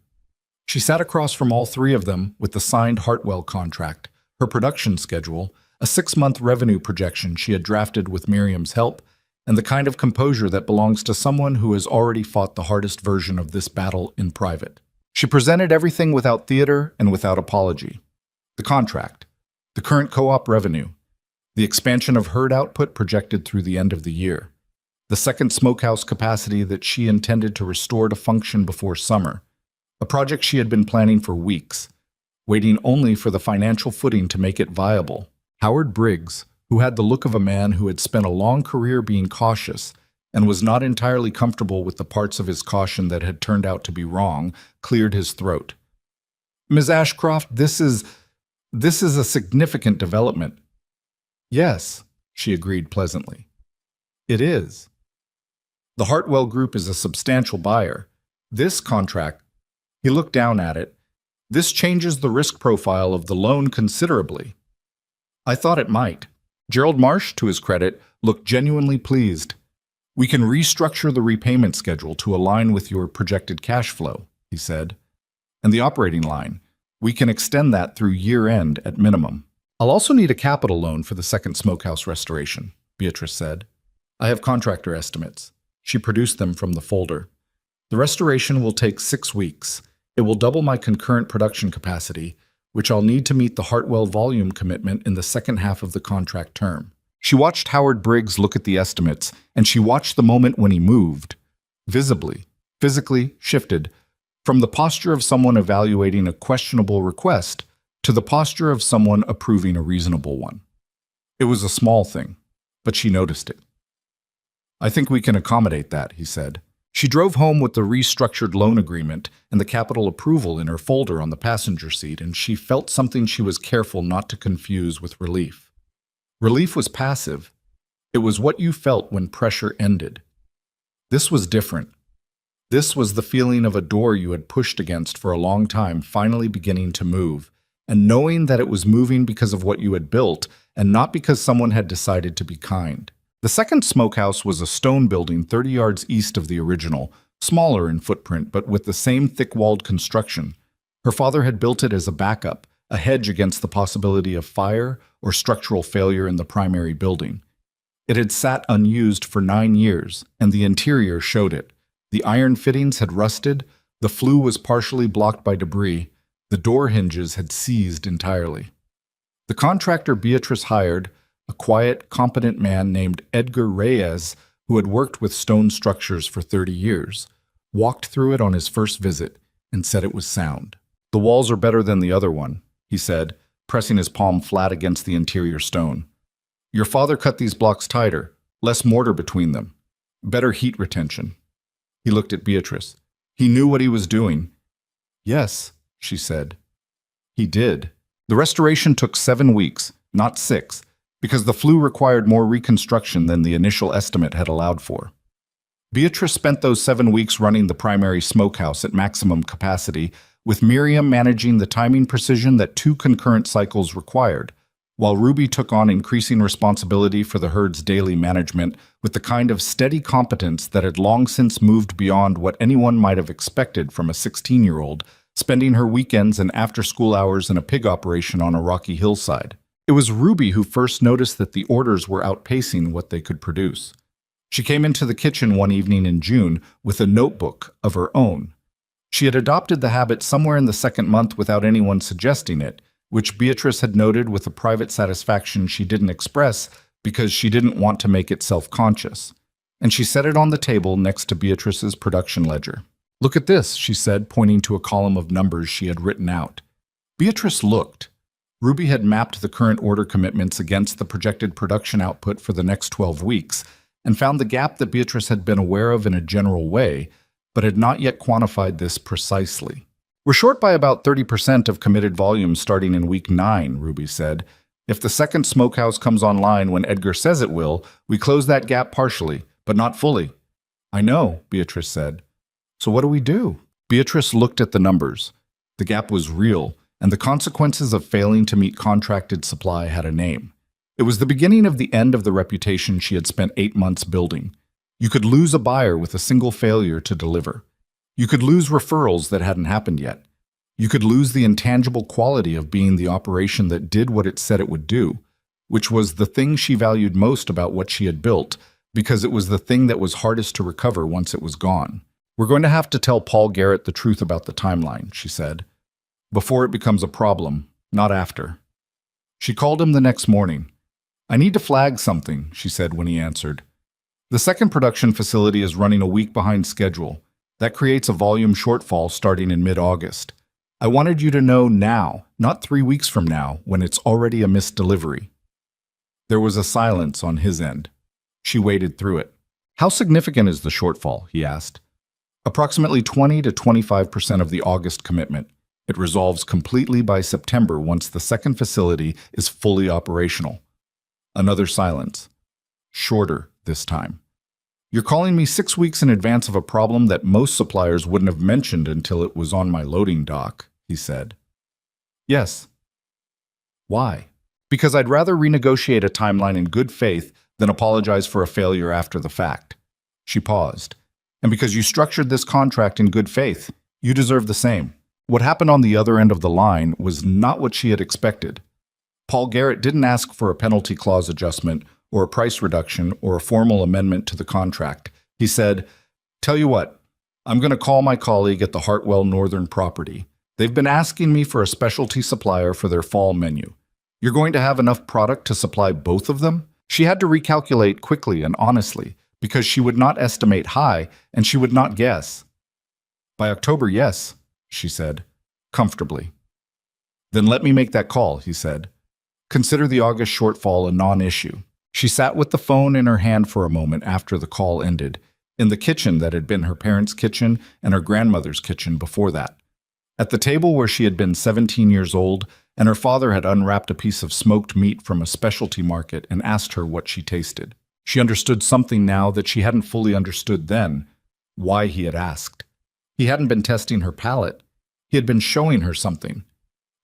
She sat across from all three of them with the signed Hartwell contract, her production schedule, a 6-month revenue projection she had drafted with Miriam's help, and the kind of composure that belongs to someone who has already fought the hardest version of this battle in private. She presented everything without theater and without apology. The contract, the current co-op revenue, the expansion of herd output projected through the end of the year, the second smokehouse capacity that she intended to restore to function before summer, a project she had been planning for weeks, waiting only for the financial footing to make it viable. Howard Briggs, who had the look of a man who had spent a long career being cautious and was not entirely comfortable with the parts of his caution that had turned out to be wrong, cleared his throat. "Ms. Ashcroft, this is a significant development." "Yes," she agreed pleasantly. "It is. The Hartwell Group is a substantial buyer. This contract," he looked down at it, "this changes the risk profile of the loan considerably." "I thought it might." Gerald Marsh, to his credit, looked genuinely pleased. "We can restructure the repayment schedule to align with your projected cash flow," he said. "And the operating line, we can extend that through year-end at minimum." "I'll also need a capital loan for the second smokehouse restoration," Beatrice said. "I have contractor estimates." She produced them from the folder. "The restoration will take 6 weeks. It will double my concurrent production capacity, which I'll need to meet the Hartwell volume commitment in the second half of the contract term." She watched Howard Briggs look at the estimates, and she watched the moment when he moved, visibly, physically shifted, from the posture of someone evaluating a questionable request to the posture of someone approving a reasonable one. It was a small thing, but she noticed it. "I think we can accommodate that," he said. She drove home with the restructured loan agreement and the capital approval in her folder on the passenger seat, and she felt something she was careful not to confuse with relief. Relief was passive. It was what you felt when pressure ended. This was different. This was the feeling of a door you had pushed against for a long time finally beginning to move, and knowing that it was moving because of what you had built and not because someone had decided to be kind. The second smokehouse was a stone building 30 yards east of the original, smaller in footprint but with the same thick-walled construction. Her father had built it as a backup, a hedge against the possibility of fire or structural failure in the primary building. It had sat unused for 9 years, and the interior showed it. The iron fittings had rusted, the flue was partially blocked by debris, the door hinges had seized entirely. The contractor Beatrice hired, a quiet, competent man named Edgar Reyes, who had worked with stone structures for 30 years, walked through it on his first visit and said it was sound. "The walls are better than the other one," he said, pressing his palm flat against the interior stone. "Your father cut these blocks tighter, less mortar between them, better heat retention." He looked at Beatrice. He knew what he was doing. "Yes," she said. He did. The restoration took 7 weeks, not 6, because the flue required more reconstruction than the initial estimate had allowed for. Beatrice spent those 7 weeks running the primary smokehouse at maximum capacity, with Miriam managing the timing precision that 2 concurrent cycles required, while Ruby took on increasing responsibility for the herd's daily management with the kind of steady competence that had long since moved beyond what anyone might have expected from a 16-year-old, spending her weekends and after-school hours in a pig operation on a rocky hillside. It was Ruby who first noticed that the orders were outpacing what they could produce. She came into the kitchen one evening in June with a notebook of her own. She had adopted the habit somewhere in the second month without anyone suggesting it, which Beatrice had noted with a private satisfaction she didn't express because she didn't want to make it self-conscious. And she set it on the table next to Beatrice's production ledger. "Look at this," she said, pointing to a column of numbers she had written out. Beatrice looked. Ruby had mapped the current order commitments against the projected production output for the next 12 weeks and found the gap that Beatrice had been aware of in a general way, but had not yet quantified this precisely. "We're short by about 30% of committed volume starting in week 9, Ruby said. "If the second smokehouse comes online when Edgar says it will, we close that gap partially, but not fully." "I know," Beatrice said. So what do we do? Beatrice looked at the numbers. The gap was real, and the consequences of failing to meet contracted supply had a name. It was the beginning of the end of the reputation she had spent 8 months building. You could lose a buyer with a single failure to deliver. You could lose referrals that hadn't happened yet. You could lose the intangible quality of being the operation that did what it said it would do, which was the thing she valued most about what she had built, because it was the thing that was hardest to recover once it was gone. "We're going to have to tell Paul Garrett the truth about the timeline," she said, "before it becomes a problem, not after." She called him the next morning. "I need to flag something," she said when he answered. "The second production facility is running a week behind schedule. That creates a volume shortfall starting in mid-August. I wanted you to know now, not 3 weeks from now, when it's already a missed delivery." There was a silence on his end. She waded through it. "How significant is the shortfall?" he asked. "Approximately 20 to 25% of the August commitment. It resolves completely by September once the second facility is fully operational." Another silence. Shorter this time. "You're calling me 6 weeks in advance of a problem that most suppliers wouldn't have mentioned until it was on my loading dock," he said. "Yes." "Why?" "Because I'd rather renegotiate a timeline in good faith than apologize for a failure after the fact." She paused. "And because you structured this contract in good faith, you deserve the same." What happened on the other end of the line was not what she had expected. Paul Garrett didn't ask for a penalty clause adjustment or a price reduction or a formal amendment to the contract. He said, "Tell you what, I'm going to call my colleague at the Hartwell Northern property. They've been asking me for a specialty supplier for their fall menu. You're going to have enough product to supply both of them?" She had to recalculate quickly and honestly, because she would not estimate high and she would not guess. "By October, yes," she said, comfortably. "Then let me make that call," he said. "Consider the August shortfall a non-issue." She sat with the phone in her hand for a moment after the call ended, in the kitchen that had been her parents' kitchen and her grandmother's kitchen before that. At the table where she had been 17 years old, and her father had unwrapped a piece of smoked meat from a specialty market and asked her what she tasted. She understood something now that she hadn't fully understood then, why he had asked. He hadn't been testing her palate. He had been showing her something.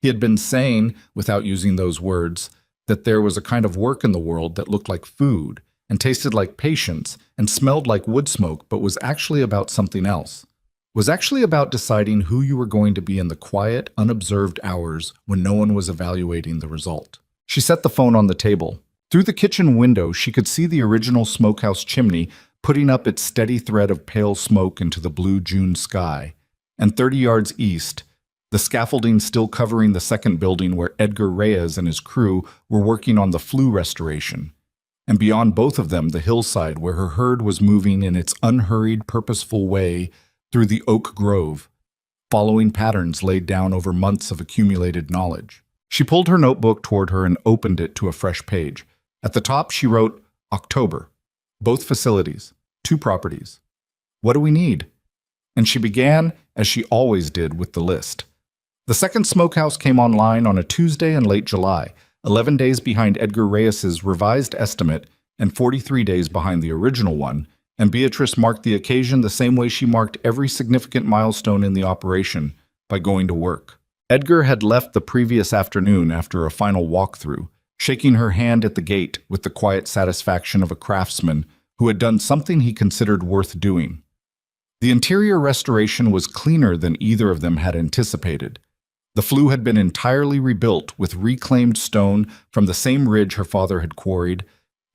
He had been saying, without using those words, that there was a kind of work in the world that looked like food, and tasted like patience, and smelled like wood smoke, but was actually about something else. Was actually about deciding who you were going to be in the quiet, unobserved hours when no one was evaluating the result. She set the phone on the table. Through the kitchen window, she could see the original smokehouse chimney putting up its steady thread of pale smoke into the blue June sky. And 30 yards east, the scaffolding still covering the second building where Edgar Reyes and his crew were working on the flue restoration. And beyond both of them, the hillside where her herd was moving in its unhurried, purposeful way through the oak grove, following patterns laid down over months of accumulated knowledge. She pulled her notebook toward her and opened it to a fresh page. At the top, she wrote, October. Both facilities. 2 properties. What do we need? And she began, as she always did, with the list. The second smokehouse came online on a Tuesday in late July, 11 days behind Edgar Reyes's revised estimate and 43 days behind the original one, and Beatrice marked the occasion the same way she marked every significant milestone in the operation, by going to work. Edgar had left the previous afternoon after a final walkthrough, shaking her hand at the gate with the quiet satisfaction of a craftsman who had done something he considered worth doing. The interior restoration was cleaner than either of them had anticipated. The flue had been entirely rebuilt with reclaimed stone from the same ridge her father had quarried.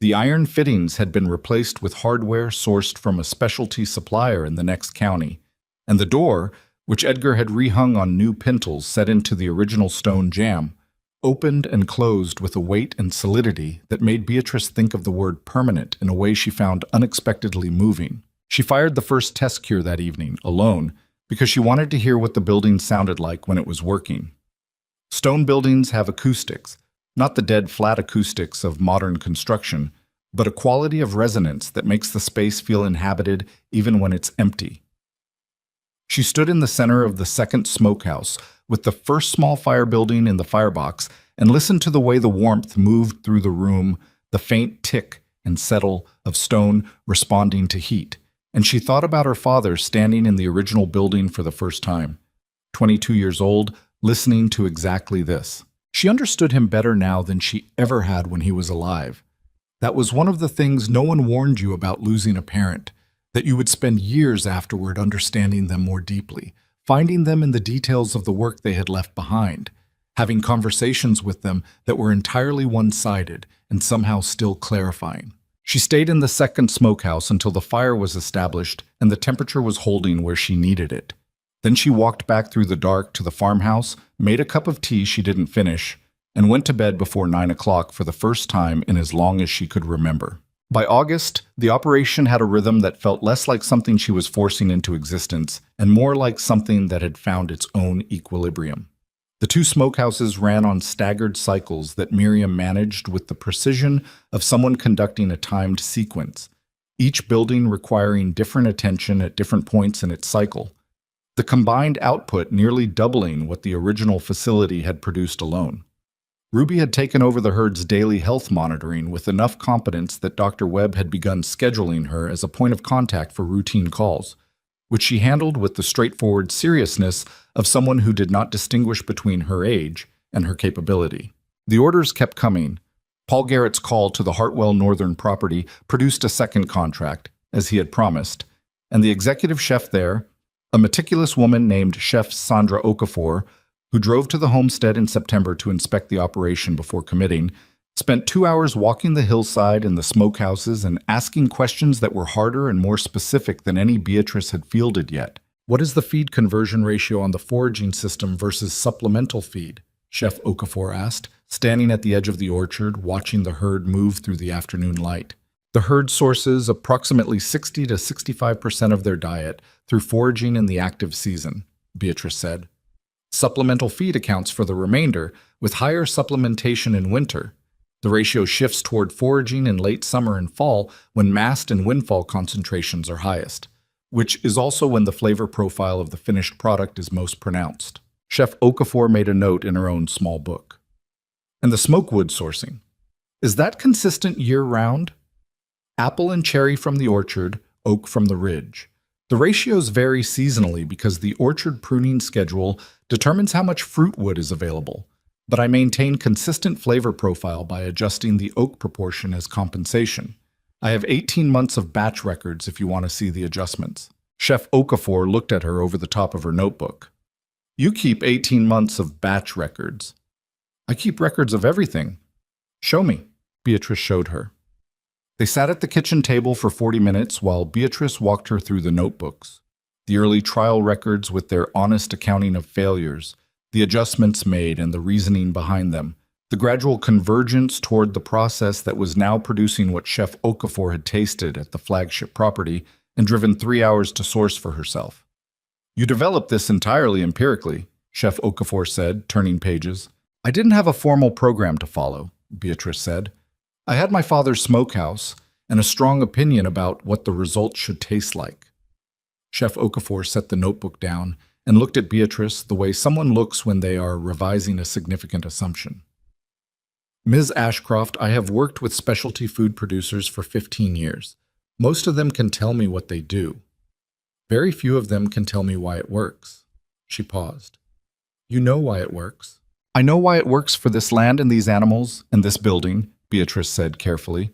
The iron fittings had been replaced with hardware sourced from a specialty supplier in the next county, and the door, which Edgar had rehung on new pintles set into the original stone jamb, opened and closed with a weight and solidity that made Beatrice think of the word permanent in a way she found unexpectedly moving. She fired the first test cure that evening, alone, because she wanted to hear what the building sounded like when it was working. Stone buildings have acoustics, not the dead flat acoustics of modern construction, but a quality of resonance that makes the space feel inhabited even when it's empty. She stood in the center of the second smokehouse, with the first small fire building in the firebox, and listened to the way the warmth moved through the room, the faint tick and settle of stone responding to heat. and she thought about her father standing in the original building for the first time, 22 years old, listening to exactly this. She understood him better now than she ever had when he was alive. That was one of the things no one warned you about losing a parent, that you would spend years afterward understanding them more deeply, finding them in the details of the work they had left behind, having conversations with them that were entirely one-sided and somehow still clarifying. She stayed in the second smokehouse until the fire was established and the temperature was holding where she needed it. Then she walked back through the dark to the farmhouse, made a cup of tea she didn't finish, and went to bed before 9 o'clock for the first time in as long as she could remember. By August, the operation had a rhythm that felt less like something she was forcing into existence and more like something that had found its own equilibrium. The two smokehouses ran on staggered cycles that Miriam managed with the precision of someone conducting a timed sequence, each building requiring different attention at different points in its cycle, the combined output nearly doubling what the original facility had produced alone. Ruby had taken over the herd's daily health monitoring with enough competence that Dr. Webb had begun scheduling her as a point of contact for routine calls, which she handled with the straightforward seriousness of someone who did not distinguish between her age and her capability. The orders kept coming. Paul Garrett's call to the Hartwell Northern property produced a second contract, as he had promised, and the executive chef there, a meticulous woman named Chef Sandra Okafor, who drove to the homestead in September to inspect the operation before committing, spent 2 hours walking the hillside and the smokehouses and asking questions that were harder and more specific than any Beatrice had fielded yet. What is the feed conversion ratio on the foraging system versus supplemental feed? Chef Okafor asked, standing at the edge of the orchard, watching the herd move through the afternoon light. The herd sources approximately 60 to 65% of their diet through foraging in the active season, Beatrice said. Supplemental feed accounts for the remainder, with higher supplementation in winter. The ratio shifts toward foraging in late summer and fall when mast and windfall concentrations are highest, which is also when the flavor profile of the finished product is most pronounced. Chef Okafor made a note in her own small book. And the smokewood sourcing. Is that consistent year-round? Apple and cherry from the orchard, oak from the ridge. The ratios vary seasonally because the orchard pruning schedule determines how much fruit wood is available, but I maintain consistent flavor profile by adjusting the oak proportion as compensation. I have 18 months of batch records if you want to see the adjustments. Chef Okafor looked at her over the top of her notebook. You keep 18 months of batch records. I keep records of everything. Show me. Beatrice showed her. They sat at the kitchen table for 40 minutes while Beatrice walked her through the notebooks, the early trial records with their honest accounting of failures, the adjustments made and the reasoning behind them, the gradual convergence toward the process that was now producing what Chef Okafor had tasted at the flagship property and driven 3 hours to source for herself. You developed this entirely empirically, Chef Okafor said, turning pages. I didn't have a formal program to follow, Beatrice said. I had my father's smokehouse and a strong opinion about what the results should taste like. Chef Okafor set the notebook down and looked at Beatrice the way someone looks when they are revising a significant assumption. Ms. Ashcroft, I have worked with specialty food producers for 15 years. Most of them can tell me what they do. Very few of them can tell me why it works. She paused. You know why it works. I know why it works for this land and these animals and this building, Beatrice said carefully.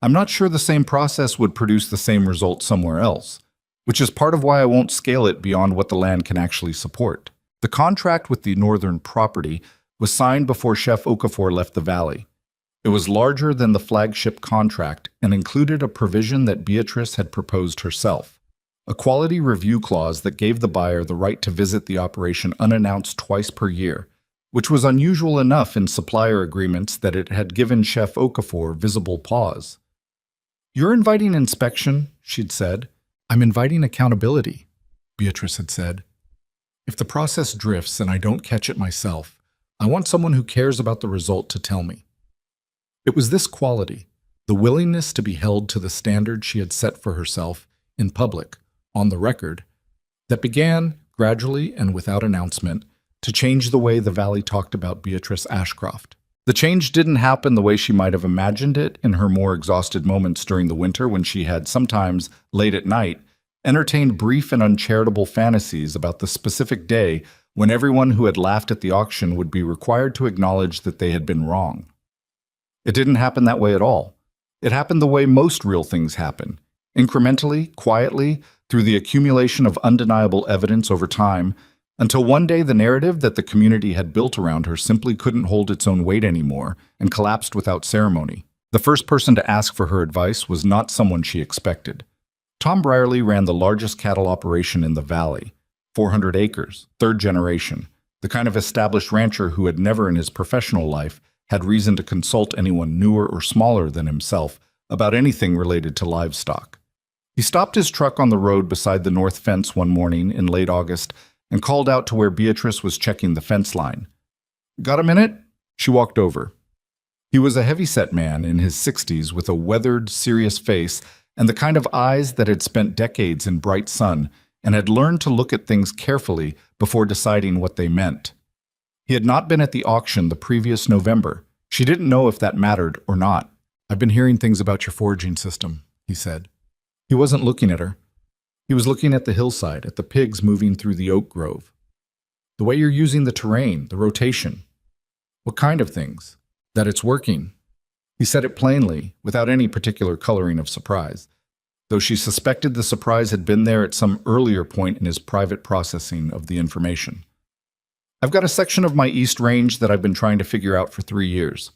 I'm not sure the same process would produce the same result somewhere else, which is part of why I won't scale it beyond what the land can actually support. The contract with the northern property was signed before Chef Okafor left the valley. It was larger than the flagship contract and included a provision that Beatrice had proposed herself, a quality review clause that gave the buyer the right to visit the operation unannounced twice per year, which was unusual enough in supplier agreements that it had given Chef Okafor visible pause. You're inviting inspection, she'd said. I'm inviting accountability, Beatrice had said. If the process drifts and I don't catch it myself, I want someone who cares about the result to tell me. It was this quality, the willingness to be held to the standard she had set for herself in public, on the record, that began, gradually and without announcement, to change the way the valley talked about Beatrice Ashcroft. The change didn't happen the way she might have imagined it in her more exhausted moments during the winter when she had sometimes, late at night, entertained brief and uncharitable fantasies about the specific day when everyone who had laughed at the auction would be required to acknowledge that they had been wrong. It didn't happen that way at all. It happened the way most real things happen, incrementally, quietly, through the accumulation of undeniable evidence over time, until one day the narrative that the community had built around her simply couldn't hold its own weight anymore and collapsed without ceremony. The first person to ask for her advice was not someone she expected. Tom Brierley ran the largest cattle operation in the valley, 400 acres, third generation, the kind of established rancher who had never in his professional life had reason to consult anyone newer or smaller than himself about anything related to livestock. He stopped his truck on the road beside the north fence one morning in late August and called out to where Beatrice was checking the fence line. "Got a minute?" She walked over. He was a heavy-set man in his 60s with a weathered, serious face and the kind of eyes that had spent decades in bright sun and had learned to look at things carefully before deciding what they meant. He had not been at the auction the previous November. She didn't know if that mattered or not. "I've been hearing things about your foraging system," he said. He wasn't looking at her. He was looking at the hillside, at the pigs moving through the oak grove. "The way you're using the terrain, the rotation." "What kind of things?" "That it's working." He said it plainly, without any particular coloring of surprise, though she suspected the surprise had been there at some earlier point in his private processing of the information. "I've got a section of my East Range that I've been trying to figure out for 3 years.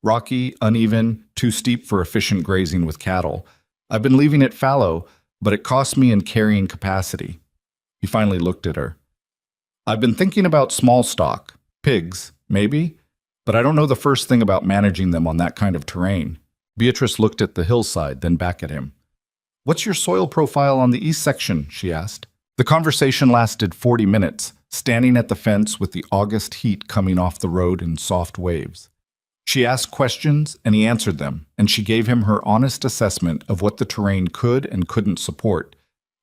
Rocky, uneven, too steep for efficient grazing with cattle. I've been leaving it fallow, but it costs me in carrying capacity." He finally looked at her. "I've been thinking about small stock, pigs, maybe, but I don't know the first thing about managing them on that kind of terrain." Beatrice looked at the hillside, then back at him. "What's your soil profile on the east section?" she asked. The conversation lasted 40 minutes, standing at the fence with the August heat coming off the road in soft waves. She asked questions, and he answered them, and she gave him her honest assessment of what the terrain could and couldn't support.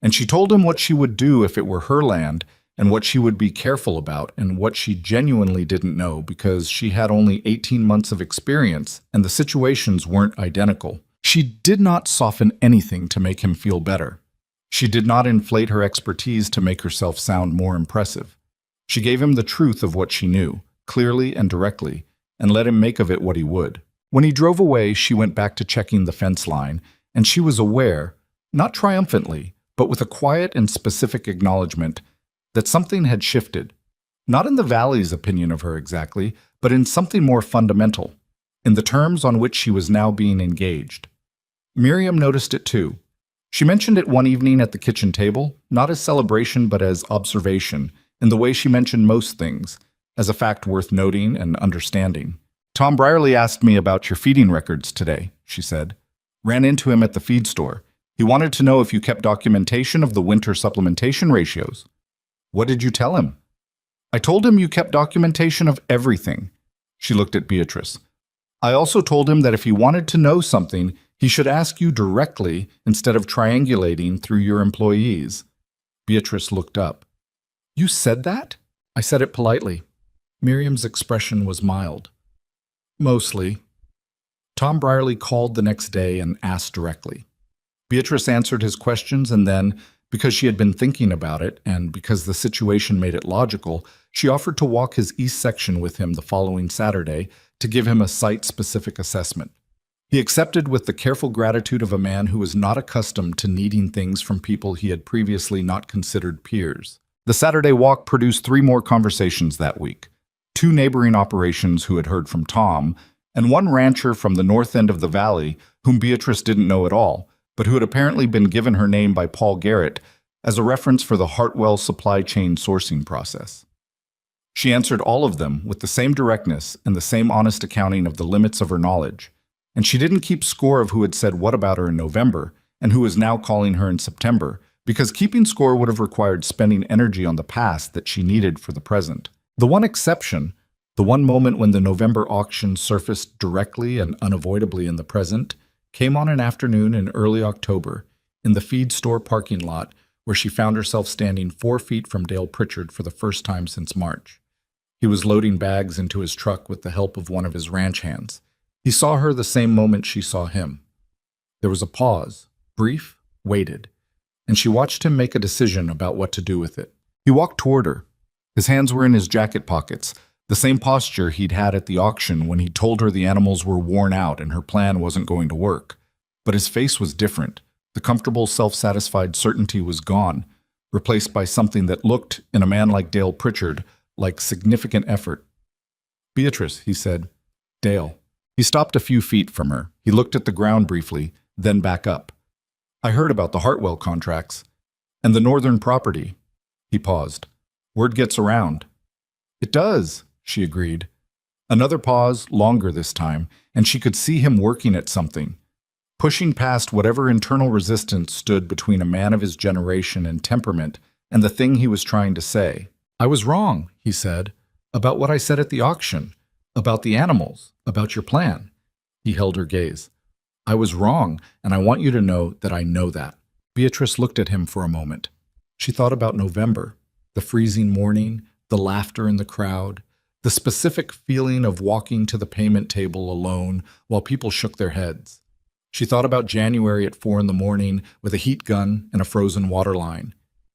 And she told him what she would do if it were her land, and what she would be careful about, and what she genuinely didn't know because she had only 18 months of experience, and the situations weren't identical. She did not soften anything to make him feel better. She did not inflate her expertise to make herself sound more impressive. She gave him the truth of what she knew, clearly and directly, and let him make of it what he would. When he drove away, she went back to checking the fence line, and she was aware, not triumphantly, but with a quiet and specific acknowledgement, that something had shifted, not in the valley's opinion of her exactly, but in something more fundamental, in the terms on which she was now being engaged. Miriam noticed it too. She mentioned it one evening at the kitchen table, not as celebration but as observation, in the way she mentioned most things, as a fact worth noting and understanding. "Tom Brierley asked me about your feeding records today," she said. "Ran into him at the feed store. He wanted to know if you kept documentation of the winter supplementation ratios." "What did you tell him?" "I told him you kept documentation of everything." She looked at Beatrice. "I also told him that if he wanted to know something, he should ask you directly instead of triangulating through your employees." Beatrice looked up. "You said that?" "I said it politely." Miriam's expression was mild. "Mostly." Tom Brierley called the next day and asked directly. Beatrice answered his questions, and then, because she had been thinking about it, and because the situation made it logical, she offered to walk his east section with him the following Saturday to give him a site-specific assessment. He accepted with the careful gratitude of a man who was not accustomed to needing things from people he had previously not considered peers. The Saturday walk produced 3 more conversations that week. 2 neighboring operations who had heard from Tom, and 1 rancher from the north end of the valley whom Beatrice didn't know at all, but who had apparently been given her name by Paul Garrett as a reference for the Hartwell supply chain sourcing process. She answered all of them with the same directness and the same honest accounting of the limits of her knowledge, and she didn't keep score of who had said what about her in November and who was now calling her in September, because keeping score would have required spending energy on the past that she needed for the present. The one exception, the one moment when the November auction surfaced directly and unavoidably in the present, came on an afternoon in early October, in the feed store parking lot, where she found herself standing 4 feet from Dale Pritchard for the first time since March. He was loading bags into his truck with the help of one of his ranch hands. He saw her the same moment she saw him. There was a pause, brief, waited. and she watched him make a decision about what to do with it. He walked toward her. His hands were in his jacket pockets, the same posture he'd had at the auction when he told her the animals were worn out and her plan wasn't going to work. But his face was different. The comfortable, self-satisfied certainty was gone, replaced by something that looked, in a man like Dale Pritchard, like significant effort. "Beatrice," he said. "Dale." He stopped a few feet from her. He looked at the ground briefly, then back up. "I heard about the Hartwell contracts. And the northern property." He paused. "Word gets around." "It does," she agreed. Another pause, longer this time, and she could see him working at something, pushing past whatever internal resistance stood between a man of his generation and temperament and the thing he was trying to say. "I was wrong," he said, "about what I said at the auction, about the animals, about your plan." He held her gaze. "I was wrong, and I want you to know that I know that." Beatrice looked at him for a moment. She thought about November, the freezing morning, the laughter in the crowd, the specific feeling of walking to the payment table alone while people shook their heads. She thought about January at 4 a.m. with a heat gun and a frozen water line.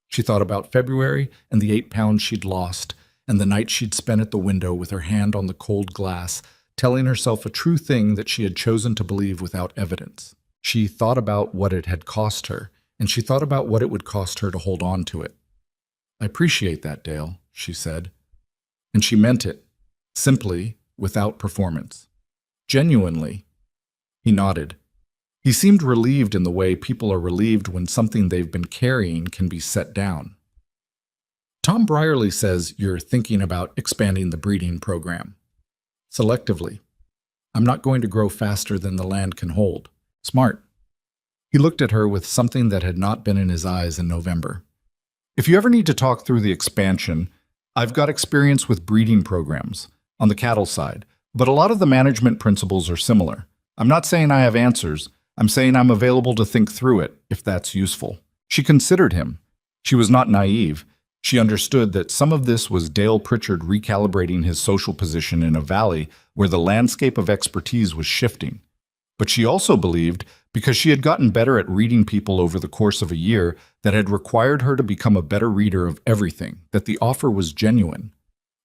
She thought about February and the 8 pounds she'd lost, and the night she'd spent at the window with her hand on the cold glass, telling herself a true thing that she had chosen to believe without evidence. She thought about what it had cost her, and she thought about what it would cost her to hold on to it. "I appreciate that, Dale," she said. And she meant it, simply, without performance. Genuinely. He nodded. He seemed relieved in the way people are relieved when something they've been carrying can be set down. "Tom Brierley says you're thinking about expanding the breeding program. Selectively. I'm not going to grow faster than the land can hold. Smart." He looked at her with something that had not been in his eyes in November. "If you ever need to talk through the expansion, I've got experience with breeding programs, on the cattle side, but a lot of the management principles are similar. I'm not saying I have answers. I'm saying I'm available to think through it, if that's useful." She considered him. She was not naive. She understood that some of this was Dale Pritchard recalibrating his social position in a valley where the landscape of expertise was shifting. But she also believed, because she had gotten better at reading people over the course of a year that had required her to become a better reader of everything, that the offer was genuine.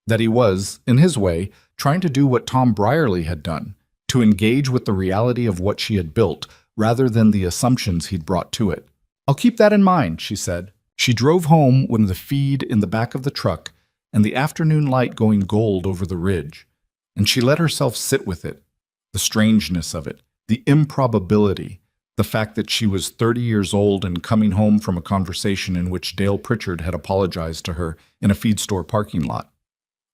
That he was, in his way, trying to do what Tom Brierley had done, to engage with the reality of what she had built, rather than the assumptions he'd brought to it. "I'll keep that in mind," she said. She drove home when the feed in the back of the truck and the afternoon light going gold over the ridge, and she let herself sit with it, the strangeness of it, the improbability, the fact that she was 30 years old and coming home from a conversation in which Dale Pritchard had apologized to her in a feed store parking lot.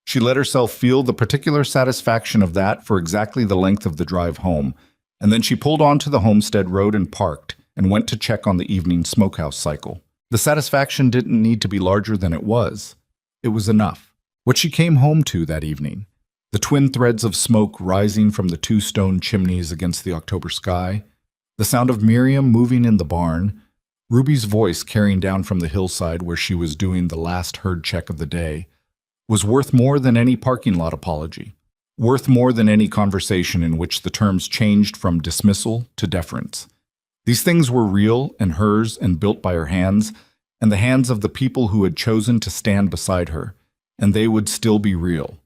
She let herself feel the particular satisfaction of that for exactly the length of the drive home, and then she pulled onto the homestead road and parked and went to check on the evening smokehouse cycle. The satisfaction didn't need to be larger than it was. It was enough. What she came home to that evening, the twin threads of smoke rising from the 2 stone chimneys against the October sky, the sound of Miriam moving in the barn, Ruby's voice carrying down from the hillside where she was doing the last herd check of the day, was worth more than any parking lot apology, worth more than any conversation in which the terms changed from dismissal to deference. These things were real and hers and built by her hands, and the hands of the people who had chosen to stand beside her, and they would still be real,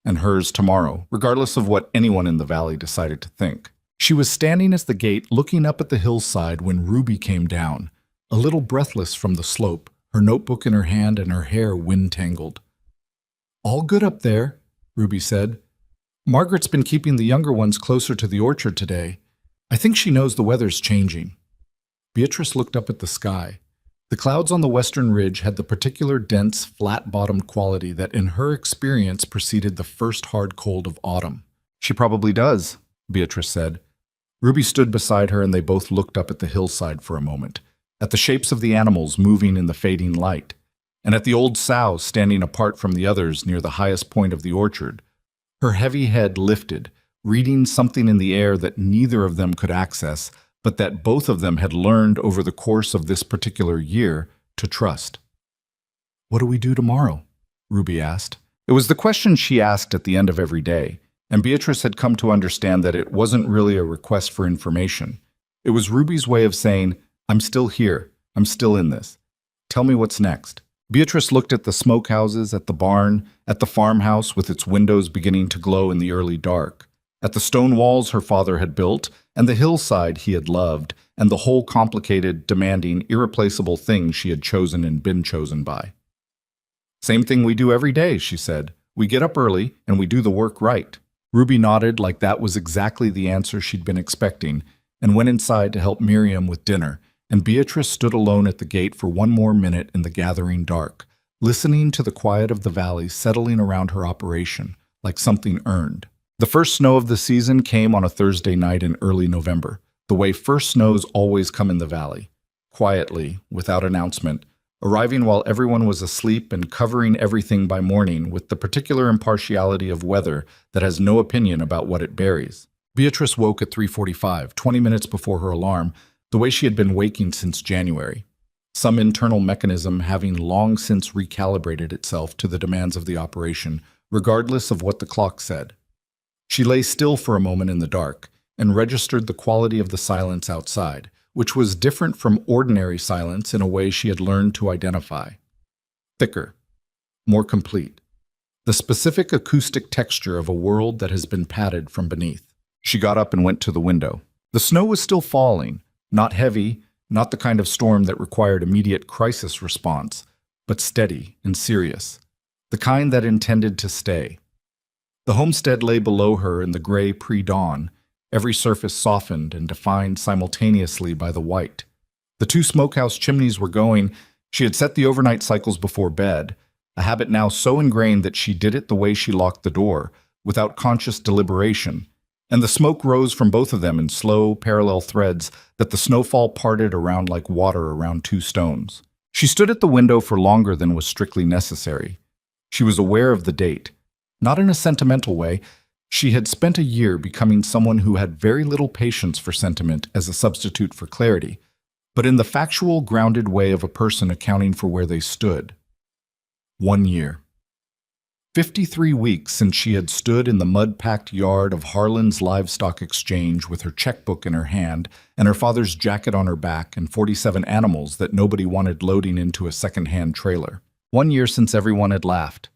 and hers tomorrow, regardless of what anyone in the valley decided to think. She was standing at the gate looking up at the hillside when Ruby came down, a little breathless from the slope, her notebook in her hand and her hair wind-tangled. "All good up there," Ruby said. "Margaret's been keeping the younger ones closer to the orchard today. I think she knows the weather's changing." Beatrice looked up at the sky. The clouds on the western ridge had the particular dense, flat-bottomed quality that in her experience preceded the first hard cold of autumn. "She probably does," Beatrice said. Ruby stood beside her and they both looked up at the hillside for a moment, at the shapes of the animals moving in the fading light, and at the old sow standing apart from the others near the highest point of the orchard. Her heavy head lifted, reading something in the air that neither of them could access, but that both of them had learned over the course of this particular year to trust. "What do we do tomorrow?" Ruby asked. It was the question she asked at the end of every day, and Beatrice had come to understand that it wasn't really a request for information. It was Ruby's way of saying, "I'm still here. I'm still in this. Tell me what's next." Beatrice looked at the smokehouses, at the barn, at the farmhouse with its windows beginning to glow in the early dark, at the stone walls her father had built, and the hillside he had loved, and the whole complicated, demanding, irreplaceable thing she had chosen and been chosen by. "Same thing we do every day," she said. "We get up early, and we do the work right." Ruby nodded like that was exactly the answer she'd been expecting, and went inside to help Miriam with dinner, and Beatrice stood alone at the gate for one more minute in the gathering dark, listening to the quiet of the valley settling around her operation, like something earned. The first snow of the season came on a Thursday night in early November, the way first snows always come in the valley, quietly, without announcement, arriving while everyone was asleep and covering everything by morning with the particular impartiality of weather that has no opinion about what it buries. Beatrice woke at 3:45, 20 minutes before her alarm, the way she had been waking since January, some internal mechanism having long since recalibrated itself to the demands of the operation, regardless of what the clock said. She lay still for a moment in the dark and registered the quality of the silence outside, which was different from ordinary silence in a way she had learned to identify. Thicker, more complete, the specific acoustic texture of a world that has been padded from beneath. She got up and went to the window. The snow was still falling, not heavy, not the kind of storm that required immediate crisis response, but steady and serious, the kind that intended to stay. The homestead lay below her in the gray pre-dawn, every surface softened and defined simultaneously by the white. The two smokehouse chimneys were going. She had set the overnight cycles before bed, a habit now so ingrained that she did it the way she locked the door, without conscious deliberation, and the smoke rose from both of them in slow, parallel threads that the snowfall parted around like water around two stones. She stood at the window for longer than was strictly necessary. She was aware of the date. Not in a sentimental way. She had spent a year becoming someone who had very little patience for sentiment as a substitute for clarity, but in the factual, grounded way of a person accounting for where they stood. 1 year. 53 weeks since she had stood in the mud-packed yard of Harlan's Livestock Exchange with her checkbook in her hand and her father's jacket on her back and 47 animals that nobody wanted loading into a second-hand trailer. 1 year since everyone had laughed.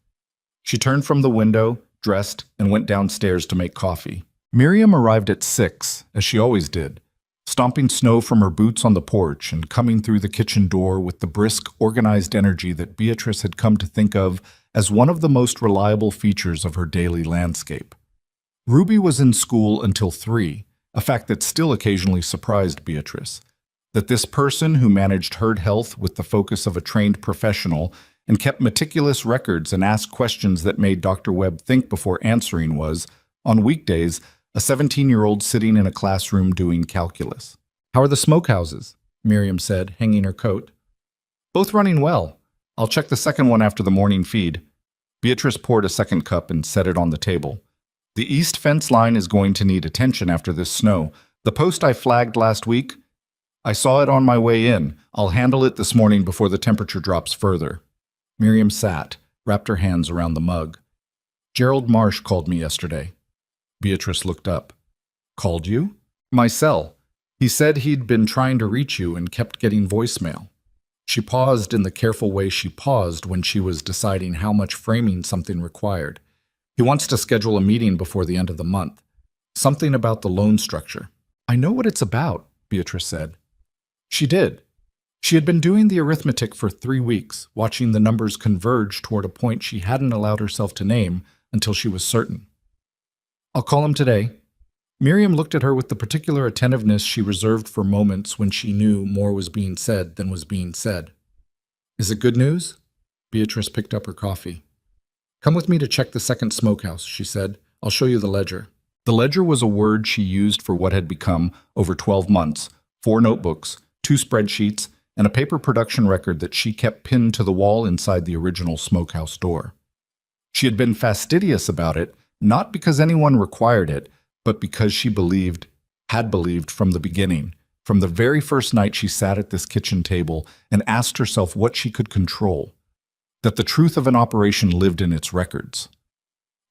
She turned from the window, dressed, and went downstairs to make coffee. Miriam arrived at 6, as she always did, stomping snow from her boots on the porch and coming through the kitchen door with the brisk, organized energy that Beatrice had come to think of as one of the most reliable features of her daily landscape. Ruby was in school until 3, a fact that still occasionally surprised Beatrice. That this person who managed herd health with the focus of a trained professional and kept meticulous records and asked questions that made Dr. Webb think before answering was, on weekdays, a 17-year-old sitting in a classroom doing calculus. "How are the smokehouses?" Miriam said, hanging her coat. "Both running well. I'll check the second one after the morning feed." Beatrice poured a second cup and set it on the table. "The east fence line is going to need attention after this snow. The post I flagged last week, I saw it on my way in. I'll handle it this morning before the temperature drops further." Miriam sat, wrapped her hands around the mug. "Gerald Marsh called me yesterday." Beatrice looked up. "Called you?" "My cell. He said he'd been trying to reach you and kept getting voicemail." She paused in the careful way she paused when she was deciding how much framing something required. "He wants to schedule a meeting before the end of the month. Something about the loan structure." "I know what it's about," Beatrice said. She did. She had been doing the arithmetic for 3 weeks, watching the numbers converge toward a point she hadn't allowed herself to name until she was certain. "I'll call him today." Miriam looked at her with the particular attentiveness she reserved for moments when she knew more was being said than was being said. "Is it good news?" Beatrice picked up her coffee. "Come with me to check the second smokehouse," she said. "I'll show you the ledger." The ledger was a word she used for what had become, over 12 months, 4 notebooks, 2 spreadsheets, and a paper production record that she kept pinned to the wall inside the original smokehouse door. She had been fastidious about it, not because anyone required it, but because she had believed from the beginning, from the very first night she sat at this kitchen table and asked herself what she could control, that the truth of an operation lived in its records,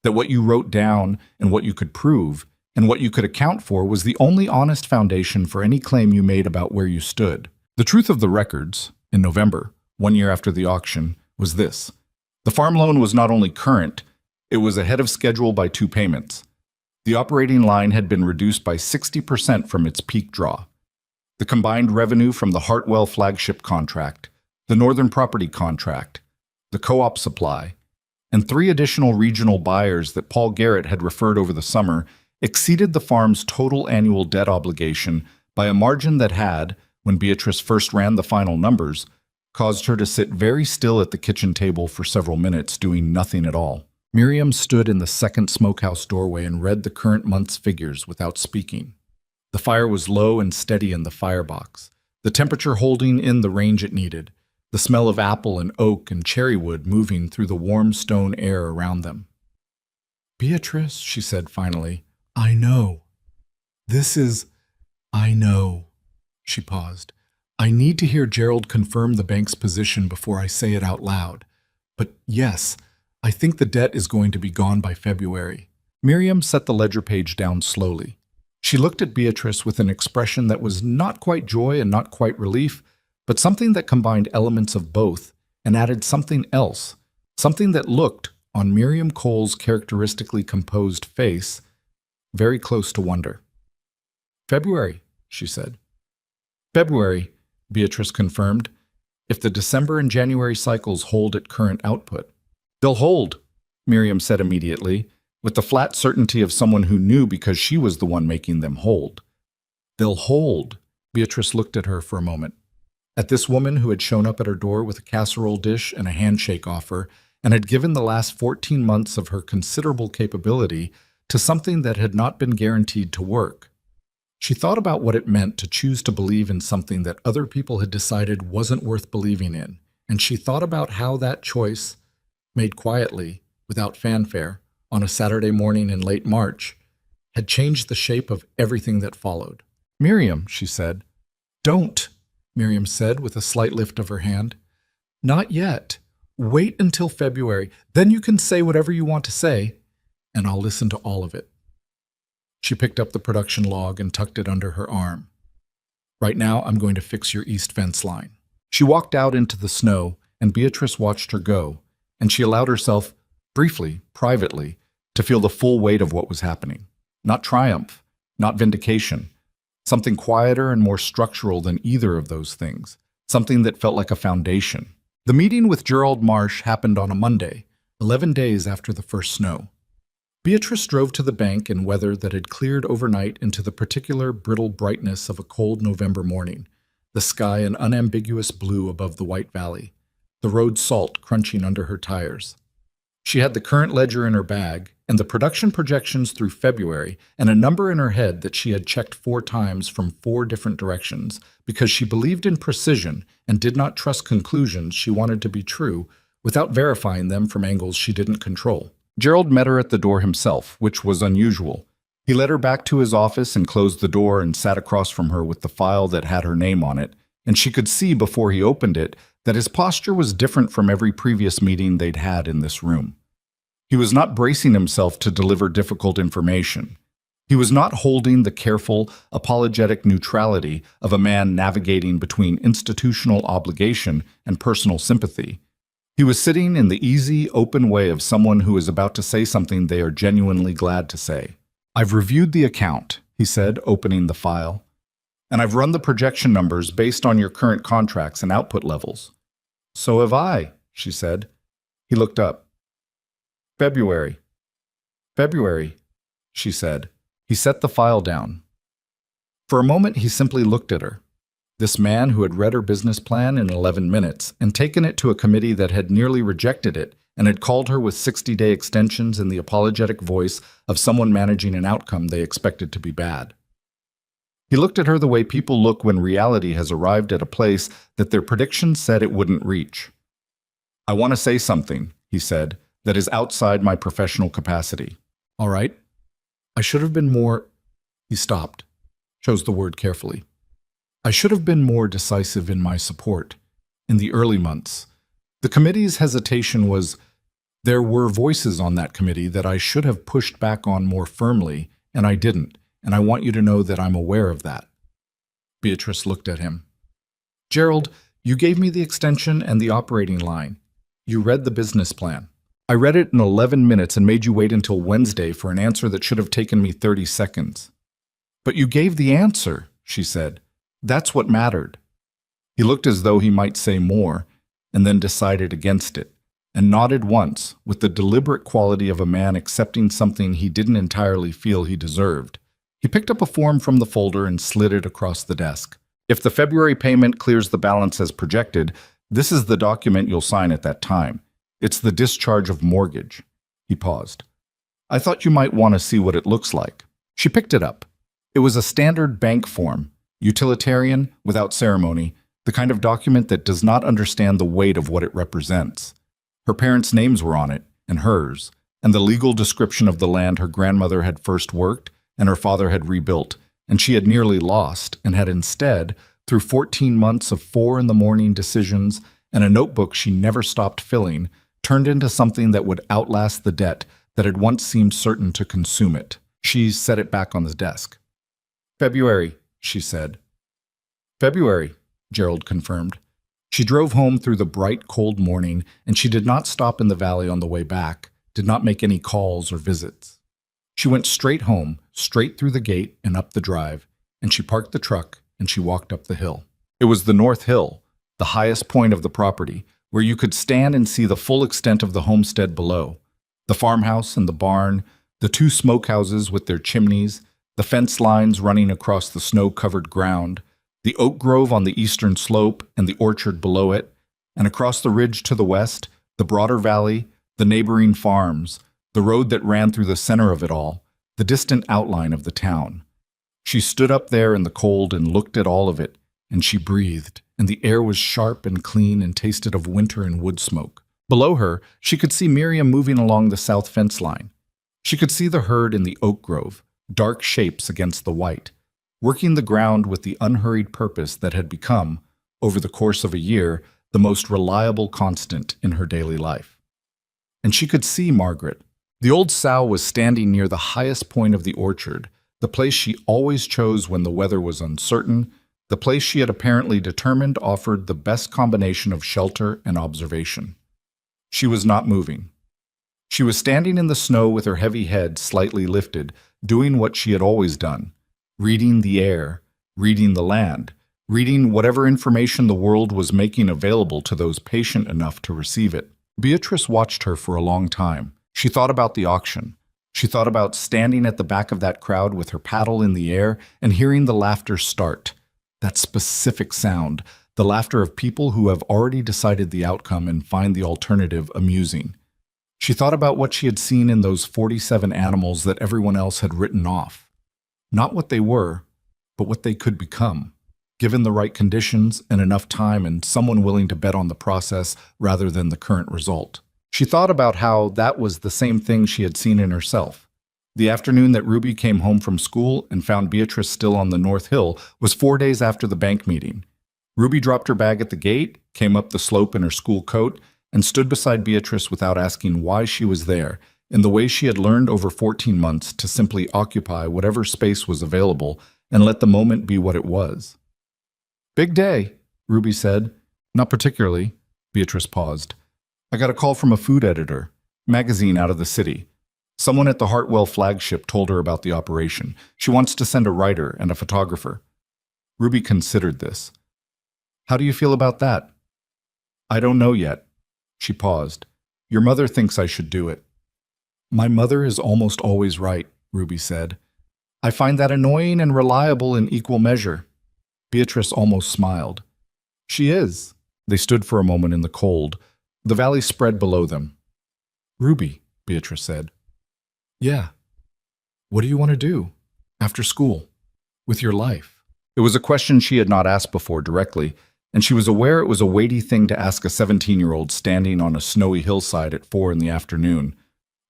that what you wrote down and what you could prove and what you could account for was the only honest foundation for any claim you made about where you stood. The truth of the records, in November, 1 year after the auction, was this. The farm loan was not only current, it was ahead of schedule by 2 payments. The operating line had been reduced by 60% from its peak draw. The combined revenue from the Hartwell flagship contract, the Northern Property contract, the co-op supply, and 3 additional regional buyers that Paul Garrett had referred over the summer exceeded the farm's total annual debt obligation by a margin that had, when Beatrice first ran the final numbers, caused her to sit very still at the kitchen table for several minutes, doing nothing at all. Miriam stood in the second smokehouse doorway and read the current month's figures without speaking. The fire was low and steady in the firebox, the temperature holding in the range it needed, the smell of apple and oak and cherry wood moving through the warm stone air around them. "Beatrice," she said finally, "I know. I know." She paused. "I need to hear Gerald confirm the bank's position before I say it out loud. But yes, I think the debt is going to be gone by February." Miriam set the ledger page down slowly. She looked at Beatrice with an expression that was not quite joy and not quite relief, but something that combined elements of both and added something else, something that looked, on Miriam Cole's characteristically composed face, very close to wonder. "February," she said. "February," Beatrice confirmed, "if the December and January cycles hold at current output." "They'll hold," Miriam said immediately, with the flat certainty of someone who knew because she was the one making them hold. "They'll hold." Beatrice looked at her for a moment. At this woman who had shown up at her door with a casserole dish and a handshake offer, and had given the last 14 months of her considerable capability to something that had not been guaranteed to work. She thought about what it meant to choose to believe in something that other people had decided wasn't worth believing in, and she thought about how that choice, made quietly, without fanfare, on a Saturday morning in late March, had changed the shape of everything that followed. "Miriam," she said. "Don't," Miriam said with a slight lift of her hand. "Not yet. Wait until February. Then you can say whatever you want to say, and I'll listen to all of it." She picked up the production log and tucked it under her arm. "Right now, I'm going to fix your east fence line." She walked out into the snow, and Beatrice watched her go, and she allowed herself, briefly, privately, to feel the full weight of what was happening. Not triumph, not vindication. Something quieter and more structural than either of those things. Something that felt like a foundation. The meeting with Gerald Marsh happened on a Monday, 11 days after the first snow. Beatrice drove to the bank in weather that had cleared overnight into the particular brittle brightness of a cold November morning, the sky an unambiguous blue above the white valley, the road salt crunching under her tires. She had the current ledger in her bag, and the production projections through February, and a number in her head that she had checked 4 times from 4 different directions, because she believed in precision and did not trust conclusions she wanted to be true without verifying them from angles she didn't control. Gerald met her at the door himself, which was unusual. He led her back to his office and closed the door and sat across from her with the file that had her name on it, and she could see before he opened it that his posture was different from every previous meeting they'd had in this room. He was not bracing himself to deliver difficult information. He was not holding the careful, apologetic neutrality of a man navigating between institutional obligation and personal sympathy. He was sitting in the easy, open way of someone who is about to say something they are genuinely glad to say. "I've reviewed the account," he said, opening the file, "and I've run the projection numbers based on your current contracts and output levels." "So have I," she said. He looked up. February, she said. He set the file down. For a moment, he simply looked at her. This man who had read her business plan in 11 minutes and taken it to a committee that had nearly rejected it and had called her with 60-day extensions in the apologetic voice of someone managing an outcome they expected to be bad. He looked at her the way people look when reality has arrived at a place that their predictions said it wouldn't reach. "I want to say something," he said, "that is outside my professional capacity." "All right. I should have been more—" He stopped, chose the word carefully. "I should have been more decisive in my support. In the early months. The committee's hesitation was— there were voices on that committee that I should have pushed back on more firmly, and I didn't, and I want you to know that I'm aware of that." Beatrice looked at him. Gerald, you gave me the extension and the operating line. You read the business plan. I read it in 11 minutes and made you wait until Wednesday for an answer that should have taken me 30 seconds. But you gave the answer, she said. That's what mattered. He looked as though he might say more, and then decided against it, and nodded once, with the deliberate quality of a man accepting something he didn't entirely feel he deserved. He picked up a form from the folder and slid it across the desk. If the February payment clears the balance as projected, this is the document you'll sign at that time. It's the discharge of mortgage. He paused. I thought you might want to see what it looks like. She picked it up. It was a standard bank form, utilitarian, without ceremony, the kind of document that does not understand the weight of what it represents. Her parents' names were on it, and hers, and the legal description of the land her grandmother had first worked and her father had rebuilt, and she had nearly lost, and had instead, through 14 months of 4 in the morning decisions and a notebook she never stopped filling, turned into something that would outlast the debt that had once seemed certain to consume it. She set it back on the desk. February, she said. February, Gerald confirmed. She drove home through the bright, cold morning, and she did not stop in the valley on the way back, did not make any calls or visits. She went straight home, straight through the gate and up the drive, and she parked the truck and she walked up the hill. It was the North Hill, the highest point of the property, where you could stand and see the full extent of the homestead below. The farmhouse and the barn, the 2 smokehouses with their chimneys, the fence lines running across the snow-covered ground, the oak grove on the eastern slope and the orchard below it, and across the ridge to the west, the broader valley, the neighboring farms, the road that ran through the center of it all, the distant outline of the town. She stood up there in the cold and looked at all of it, and she breathed, and the air was sharp and clean and tasted of winter and wood smoke. Below her, she could see Miriam moving along the south fence line. She could see the herd in the oak grove, dark shapes against the white, working the ground with the unhurried purpose that had become, over the course of a year, the most reliable constant in her daily life. And she could see Margaret. The old sow was standing near the highest point of the orchard, the place she always chose when the weather was uncertain, the place she had apparently determined offered the best combination of shelter and observation. She was not moving. She was standing in the snow with her heavy head slightly lifted, doing what she had always done, reading the air, reading the land, reading whatever information the world was making available to those patient enough to receive it. Beatrice watched her for a long time. She thought about the auction. She thought about standing at the back of that crowd with her paddle in the air and hearing the laughter start. That specific sound, the laughter of people who have already decided the outcome and find the alternative amusing. She thought about what she had seen in those 47 animals that everyone else had written off. Not what they were, but what they could become, given the right conditions and enough time and someone willing to bet on the process rather than the current result. She thought about how that was the same thing she had seen in herself. The afternoon that Ruby came home from school and found Beatrice still on the North Hill was 4 days after the bank meeting. Ruby dropped her bag at the gate, came up the slope in her school coat, and stood beside Beatrice without asking why she was there, in the way she had learned over 14 months to simply occupy whatever space was available and let the moment be what it was. "Big day," Ruby said. "Not particularly." Beatrice paused. "I got a call from a food editor, magazine out of the city. Someone at the Hartwell flagship told her about the operation. She wants to send a writer and a photographer." Ruby considered this. "How do you feel about that?" "I don't know yet." She paused. "Your mother thinks I should do it." "My mother is almost always right," Ruby said. "I find that annoying and reliable in equal measure." Beatrice almost smiled. "She is." They stood for a moment in the cold. The valley spread below them. "Ruby," Beatrice said. "Yeah. What do you want to do? After school? With your life?" It was a question she had not asked before directly, and she was aware it was a weighty thing to ask a 17-year-old standing on a snowy hillside at 4 in the afternoon.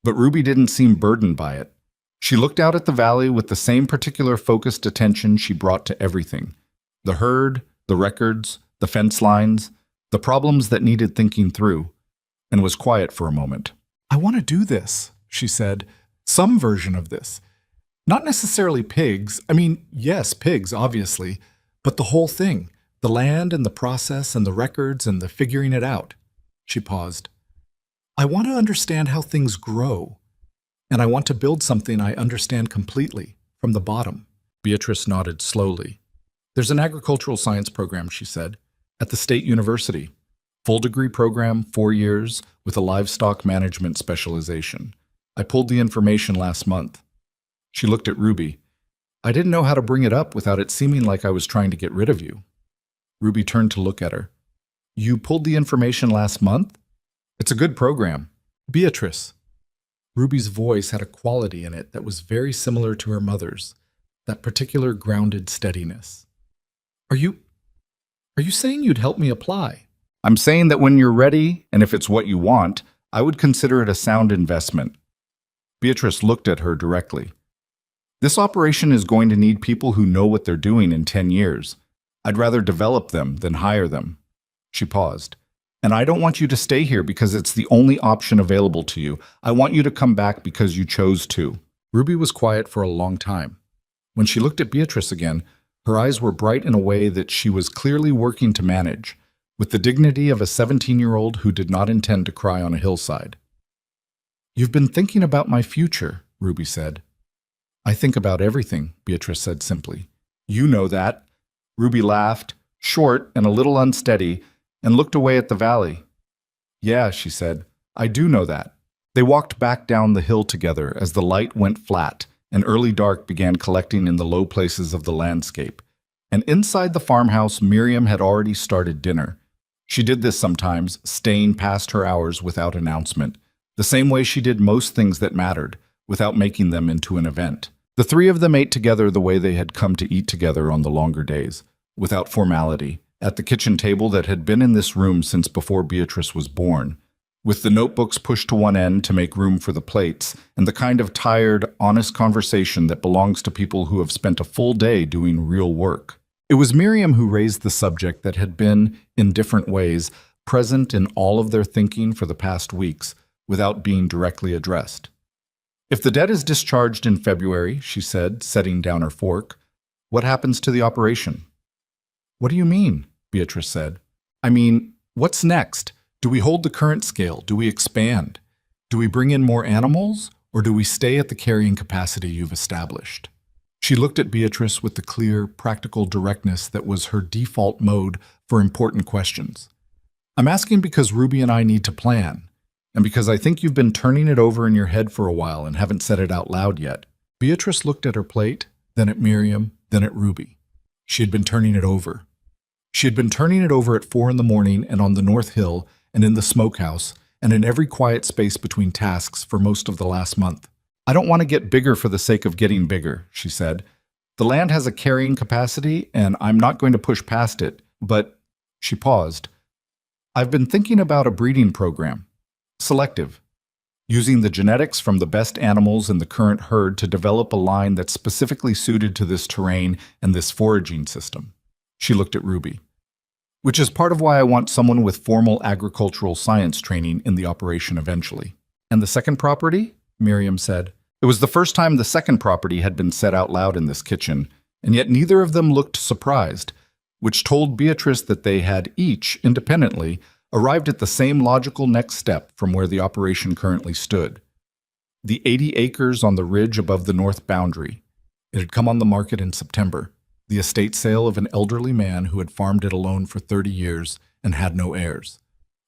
But Ruby didn't seem burdened by it. She looked out at the valley with the same particular focused attention she brought to everything. The herd, the records, the fence lines, the problems that needed thinking through, and was quiet for a moment. "I want to do this," she said. "Some version of this. Not necessarily pigs. I mean, yes, pigs, obviously, but the whole thing. The land and the process and the records and the figuring it out. She paused. I want to understand how things grow, and I want to build something I understand completely, from the bottom. Beatrice nodded slowly. There's an agricultural science program, she said, at the state university. Full degree program, 4 years, with a livestock management specialization. I pulled the information last month. She looked at Ruby. I didn't know how to bring it up without it seeming like I was trying to get rid of you. Ruby turned to look at her. You pulled the information last month? It's a good program. Beatrice. Ruby's voice had a quality in it that was very similar to her mother's, that particular grounded steadiness. Are you saying you'd help me apply? I'm saying that when you're ready, and if it's what you want, I would consider it a sound investment. Beatrice looked at her directly. This operation is going to need people who know what they're doing in 10 years. I'd rather develop them than hire them. She paused. And I don't want you to stay here because it's the only option available to you. I want you to come back because you chose to. Ruby was quiet for a long time. When she looked at Beatrice again, her eyes were bright in a way that she was clearly working to manage, with the dignity of a 17-year-old who did not intend to cry on a hillside. You've been thinking about my future, Ruby said. I think about everything, Beatrice said simply. You know that. Ruby laughed, short and a little unsteady, and looked away at the valley. Yeah, she said, I do know that. They walked back down the hill together as the light went flat and early dark began collecting in the low places of the landscape. And inside the farmhouse, Miriam had already started dinner. She did this sometimes, staying past her hours without announcement, the same way she did most things that mattered, without making them into an event. The three of them ate together the way they had come to eat together on the longer days, without formality, at the kitchen table that had been in this room since before Beatrice was born, with the notebooks pushed to one end to make room for the plates, and the kind of tired, honest conversation that belongs to people who have spent a full day doing real work. It was Miriam who raised the subject that had been, in different ways, present in all of their thinking for the past weeks, without being directly addressed. If the debt is discharged in February, she said, setting down her fork, what happens to the operation? What do you mean? Beatrice said. I mean, what's next? Do we hold the current scale? Do we expand? Do we bring in more animals? Or do we stay at the carrying capacity you've established? She looked at Beatrice with the clear, practical directness that was her default mode for important questions. I'm asking because Ruby and I need to plan, and because I think you've been turning it over in your head for a while and haven't said it out loud yet. Beatrice looked at her plate, then at Miriam, then at Ruby. She had been turning it over. She had been turning it over at 4 a.m. and on the North Hill and in the smokehouse and in every quiet space between tasks for most of the last month. I don't want to get bigger for the sake of getting bigger, she said. The land has a carrying capacity and I'm not going to push past it, but, she paused. I've been thinking about a breeding program. Selective. Using the genetics from the best animals in the current herd to develop a line that's specifically suited to this terrain and this foraging system. She looked at Ruby. Which is part of why I want someone with formal agricultural science training in the operation eventually. And the second property? Miriam said. It was the first time the second property had been said out loud in this kitchen, and yet neither of them looked surprised, which told Beatrice that they had each, independently, arrived at the same logical next step from where the operation currently stood. The 80 acres on the ridge above the north boundary. It had come on the market in September. The estate sale of an elderly man who had farmed it alone for 30 years and had no heirs.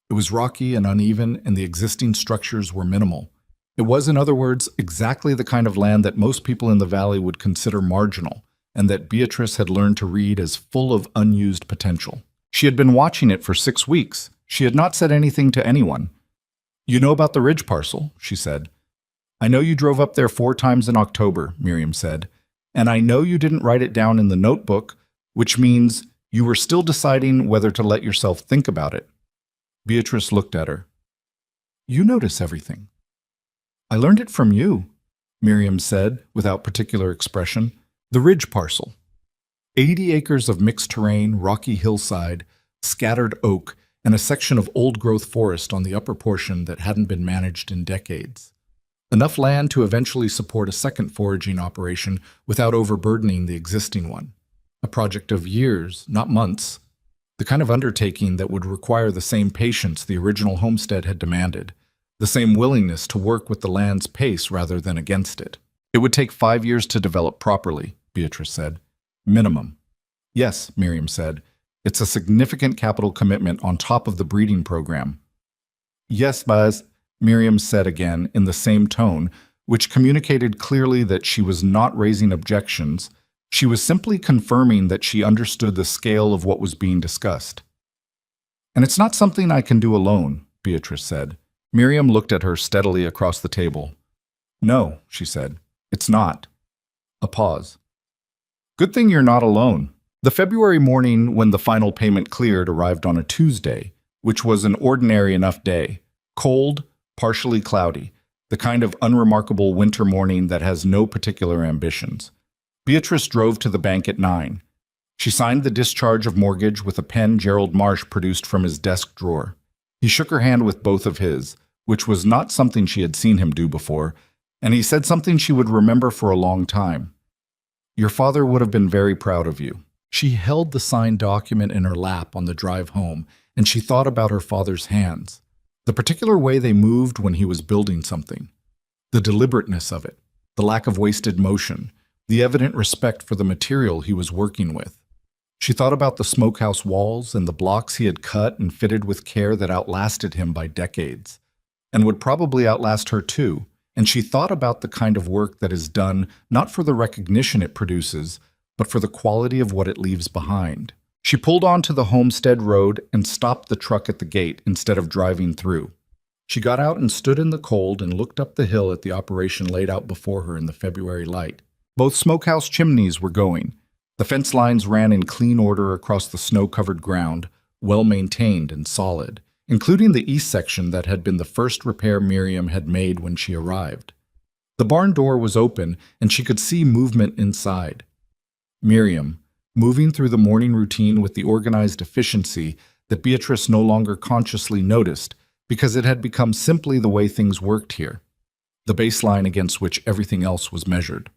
It was rocky and uneven, and the existing structures were minimal. It was, in other words, exactly the kind of land that most people in the valley would consider marginal, and that Beatrice had learned to read as full of unused potential. She had been watching it for 6 weeks. She had not said anything to anyone. You know about the ridge parcel, she said. I know you drove up there 4 times in October, Miriam said. And I know you didn't write it down in the notebook, which means you were still deciding whether to let yourself think about it. Beatrice looked at her. You notice everything. I learned it from you, Miriam said, without particular expression. The ridge parcel. 80 acres of mixed terrain, rocky hillside, scattered oak, and a section of old-growth forest on the upper portion that hadn't been managed in decades. Enough land to eventually support a second foraging operation without overburdening the existing one. A project of years, not months. The kind of undertaking that would require the same patience the original homestead had demanded, the same willingness to work with the land's pace rather than against it. It would take 5 years to develop properly, Beatrice said. Minimum. Yes, Miriam said. It's a significant capital commitment on top of the breeding program. Yes, Buzz, Miriam said again in the same tone, which communicated clearly that she was not raising objections. She was simply confirming that she understood the scale of what was being discussed. And it's not something I can do alone, Beatrice said. Miriam looked at her steadily across the table. No, she said, it's not. A pause. Good thing you're not alone. The February morning when the final payment cleared arrived on a Tuesday, which was an ordinary enough day. Cold, partially cloudy, the kind of unremarkable winter morning that has no particular ambitions. Beatrice drove to the bank at 9. She signed the discharge of mortgage with a pen Gerald Marsh produced from his desk drawer. He shook her hand with both of his, which was not something she had seen him do before, and he said something she would remember for a long time. Your father would have been very proud of you. She held the signed document in her lap on the drive home, and she thought about her father's hands, the particular way they moved when he was building something, the deliberateness of it, the lack of wasted motion, the evident respect for the material he was working with. She thought about the smokehouse walls and the blocks he had cut and fitted with care that outlasted him by decades, and would probably outlast her too, and she thought about the kind of work that is done not for the recognition it produces, but for the quality of what it leaves behind. She pulled onto the homestead road and stopped the truck at the gate instead of driving through. She got out and stood in the cold and looked up the hill at the operation laid out before her in the February light. Both smokehouse chimneys were going. The fence lines ran in clean order across the snow-covered ground, well-maintained and solid, including the east section that had been the first repair Miriam had made when she arrived. The barn door was open, and she could see movement inside. Miriam, moving through the morning routine with the organized efficiency that Beatrice no longer consciously noticed because it had become simply the way things worked here, the baseline against which everything else was measured.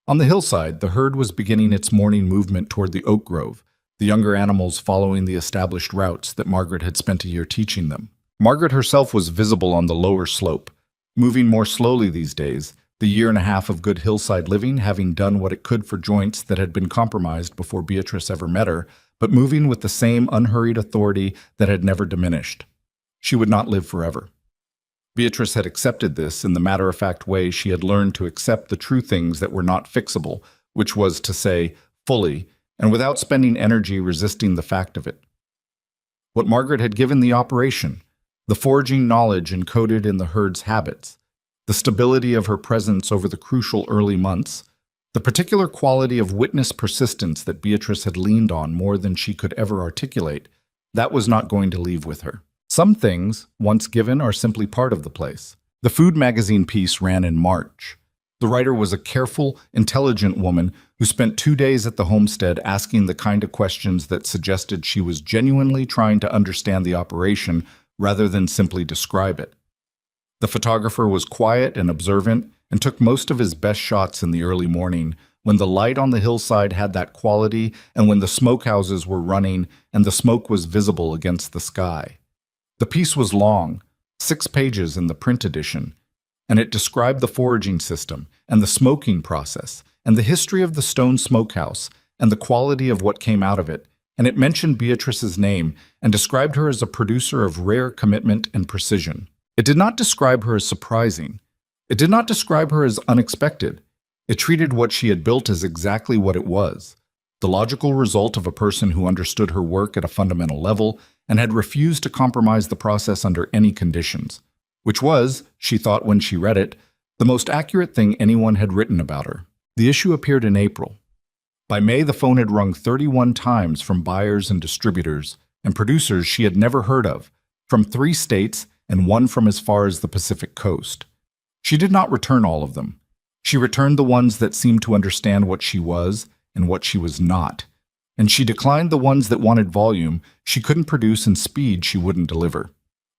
On the hillside, the herd was beginning its morning movement toward the oak grove, the younger animals following the established routes that Margaret had spent a year teaching them. Margaret herself was visible on the lower slope, moving more slowly these days, the year and a half of good hillside living having done what it could for joints that had been compromised before Beatrice ever met her, but moving with the same unhurried authority that had never diminished. She would not live forever. Beatrice had accepted this in the matter-of-fact way she had learned to accept the true things that were not fixable, which was to say, fully, and without spending energy resisting the fact of it. What Margaret had given the operation, the foraging knowledge encoded in the herd's habits, the stability of her presence over the crucial early months, the particular quality of witness persistence that Beatrice had leaned on more than she could ever articulate, that was not going to leave with her. Some things, once given, are simply part of the place. The food magazine piece ran in March. The writer was a careful, intelligent woman who spent 2 days at the homestead asking the kind of questions that suggested she was genuinely trying to understand the operation rather than simply describe it. The photographer was quiet and observant and took most of his best shots in the early morning when the light on the hillside had that quality and when the smokehouses were running and the smoke was visible against the sky. The piece was long, 6 pages in the print edition, and it described the foraging system and the smoking process and the history of the stone smokehouse and the quality of what came out of it, and it mentioned Beatrice's name and described her as a producer of rare commitment and precision. It did not describe her as surprising. It did not describe her as unexpected. It treated what she had built as exactly what it was, the logical result of a person who understood her work at a fundamental level and had refused to compromise the process under any conditions, which was, she thought when she read it, the most accurate thing anyone had written about her. The issue appeared in April. By May, the phone had rung 31 times from buyers and distributors and producers she had never heard of, from 3 states and 1 from as far as the Pacific coast. She did not return all of them. She returned the ones that seemed to understand what she was and what she was not, and she declined the ones that wanted volume she couldn't produce and speed she wouldn't deliver.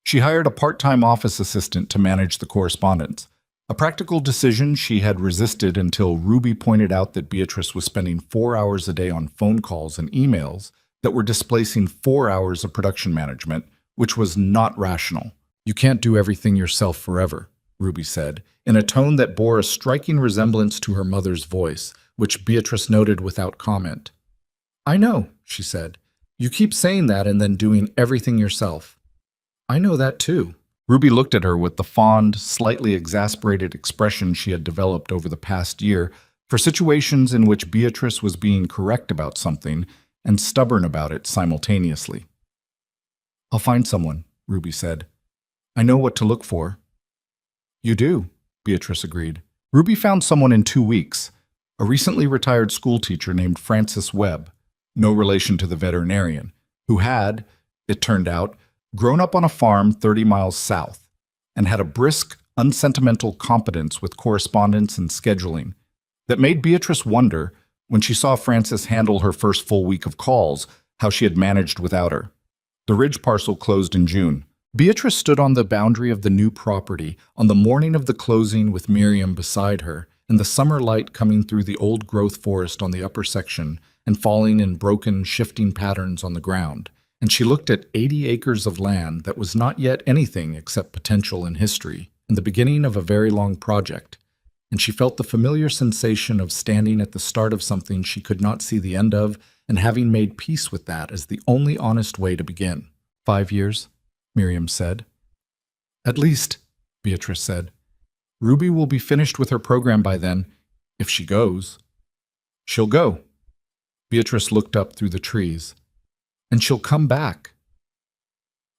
She hired a part-time office assistant to manage the correspondence, a practical decision she had resisted until Ruby pointed out that Beatrice was spending 4 hours a day on phone calls and emails that were displacing 4 hours of production management, which was not rational. "You can't do everything yourself forever," Ruby said, in a tone that bore a striking resemblance to her mother's voice, which Beatrice noted without comment. "I know," she said. "You keep saying that and then doing everything yourself." "I know that too." Ruby looked at her with the fond, slightly exasperated expression she had developed over the past year for situations in which Beatrice was being correct about something and stubborn about it simultaneously. "I'll find someone," Ruby said. "I know what to look for." "You do," Beatrice agreed. Ruby found someone in 2 weeks, a recently retired schoolteacher named Francis Webb, no relation to the veterinarian, who had, it turned out, grown up on a farm 30 miles south, and had a brisk, unsentimental competence with correspondence and scheduling that made Beatrice wonder, when she saw Frances handle her first full week of calls, how she had managed without her. The Ridge parcel closed in June. Beatrice stood on the boundary of the new property on the morning of the closing with Miriam beside her, and the summer light coming through the old-growth forest on the upper section and falling in broken, shifting patterns on the ground. And she looked at 80 acres of land that was not yet anything except potential in history, and the beginning of a very long project. And she felt the familiar sensation of standing at the start of something she could not see the end of, and having made peace with that as the only honest way to begin. 5 years, Miriam said. "At least," Beatrice said. "Ruby will be finished with her program by then, if she goes." "She'll go." Beatrice looked up through the trees. "And she'll come back."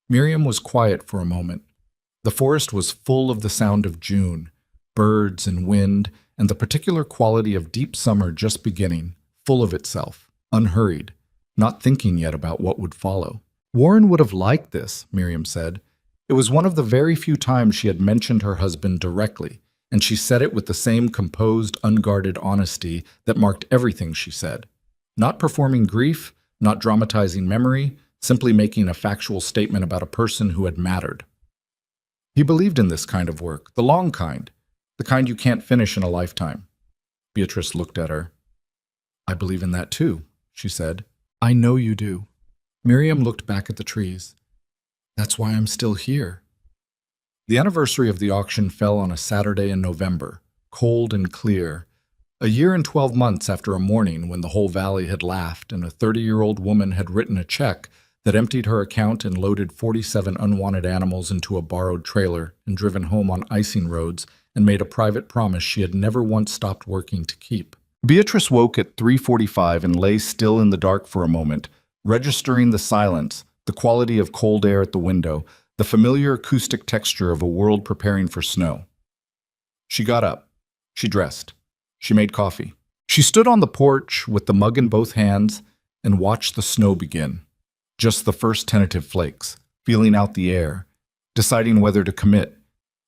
Miriam was quiet for a moment. The forest was full of the sound of June, birds and wind, and the particular quality of deep summer just beginning, full of itself, unhurried, not thinking yet about what would follow. "Warren would have liked this," Miriam said. It was one of the very few times she had mentioned her husband directly, and she said it with the same composed, unguarded honesty that marked everything she said. Not performing grief, not dramatizing memory, simply making a factual statement about a person who had mattered. He believed in this kind of work, the long kind, the kind you can't finish in a lifetime. Beatrice looked at her. "I believe in that too," she said. "I know you do." Miriam looked back at the trees. "That's why I'm still here." The anniversary of the auction fell on a Saturday in November, cold and clear, a year and 12 months after a morning when the whole valley had laughed and a 30-year-old woman had written a check that emptied her account and loaded 47 unwanted animals into a borrowed trailer and driven home on icing roads and made a private promise she had never once stopped working to keep. Beatrice woke at 3:45 and lay still in the dark for a moment, registering the silence, the quality of cold air at the window, the familiar acoustic texture of a world preparing for snow. She got up. She dressed. She made coffee. She stood on the porch with the mug in both hands and watched the snow begin. Just the first tentative flakes, feeling out the air, deciding whether to commit.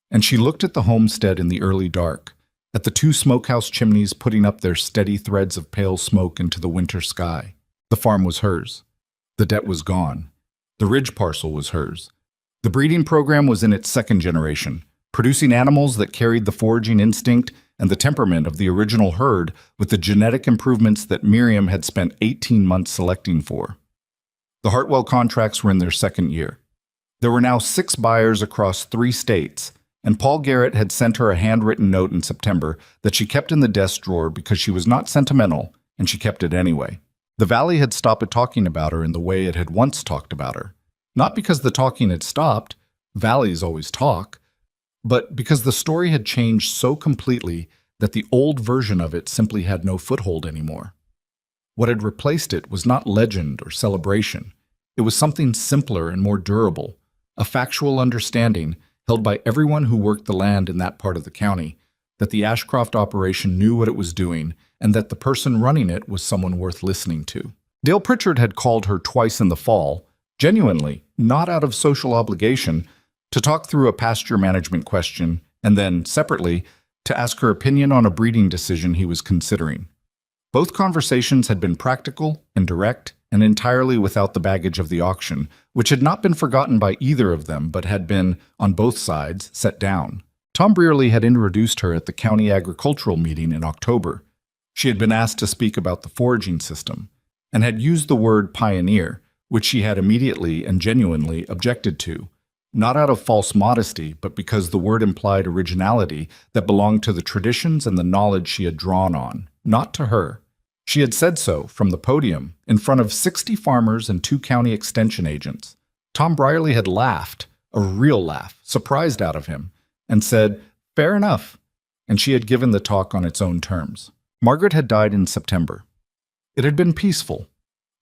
And she looked at the homestead in the early dark, at the 2 smokehouse chimneys putting up their steady threads of pale smoke into the winter sky. The farm was hers. The debt was gone. The Ridge parcel was hers. The breeding program was in its 2nd generation, producing animals that carried the foraging instinct and the temperament of the original herd with the genetic improvements that Miriam had spent 18 months selecting for. The Hartwell contracts were in their 2nd year. There were now 6 buyers across 3 states, and Paul Garrett had sent her a handwritten note in September that she kept in the desk drawer because she was not sentimental, and she kept it anyway. The valley had stopped talking about her in the way it had once talked about her. Not because the talking had stopped, valleys always talk, but because the story had changed so completely that the old version of it simply had no foothold anymore. What had replaced it was not legend or celebration. It was something simpler and more durable, a factual understanding held by everyone who worked the land in that part of the county, that the Ashcroft operation knew what it was doing and that the person running it was someone worth listening to. Dale Pritchard had called her twice in the fall, genuinely, not out of social obligation, to talk through a pasture management question and then, separately, to ask her opinion on a breeding decision he was considering. Both conversations had been practical and direct and entirely without the baggage of the auction, which had not been forgotten by either of them but had been, on both sides, set down. Tom Brearley had introduced her at the county agricultural meeting in October. She had been asked to speak about the foraging system, and had used the word pioneer, which she had immediately and genuinely objected to, not out of false modesty, but because the word implied originality that belonged to the traditions and the knowledge she had drawn on, not to her. She had said so from the podium in front of 60 farmers and 2 county extension agents. Tom Brierley had laughed, a real laugh, surprised out of him, and said, "Fair enough," and she had given the talk on its own terms. Margaret had died in September. It had been peaceful.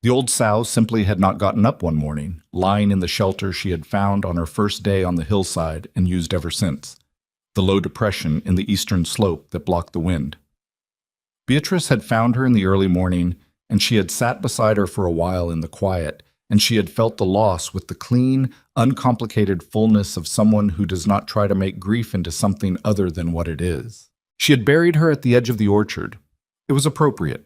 The old sow simply had not gotten up one morning, lying in the shelter she had found on her first day on the hillside and used ever since, the low depression in the eastern slope that blocked the wind. Beatrice had found her in the early morning, and she had sat beside her for a while in the quiet, and she had felt the loss with the clean, uncomplicated fullness of someone who does not try to make grief into something other than what it is. She had buried her at the edge of the orchard. It was appropriate.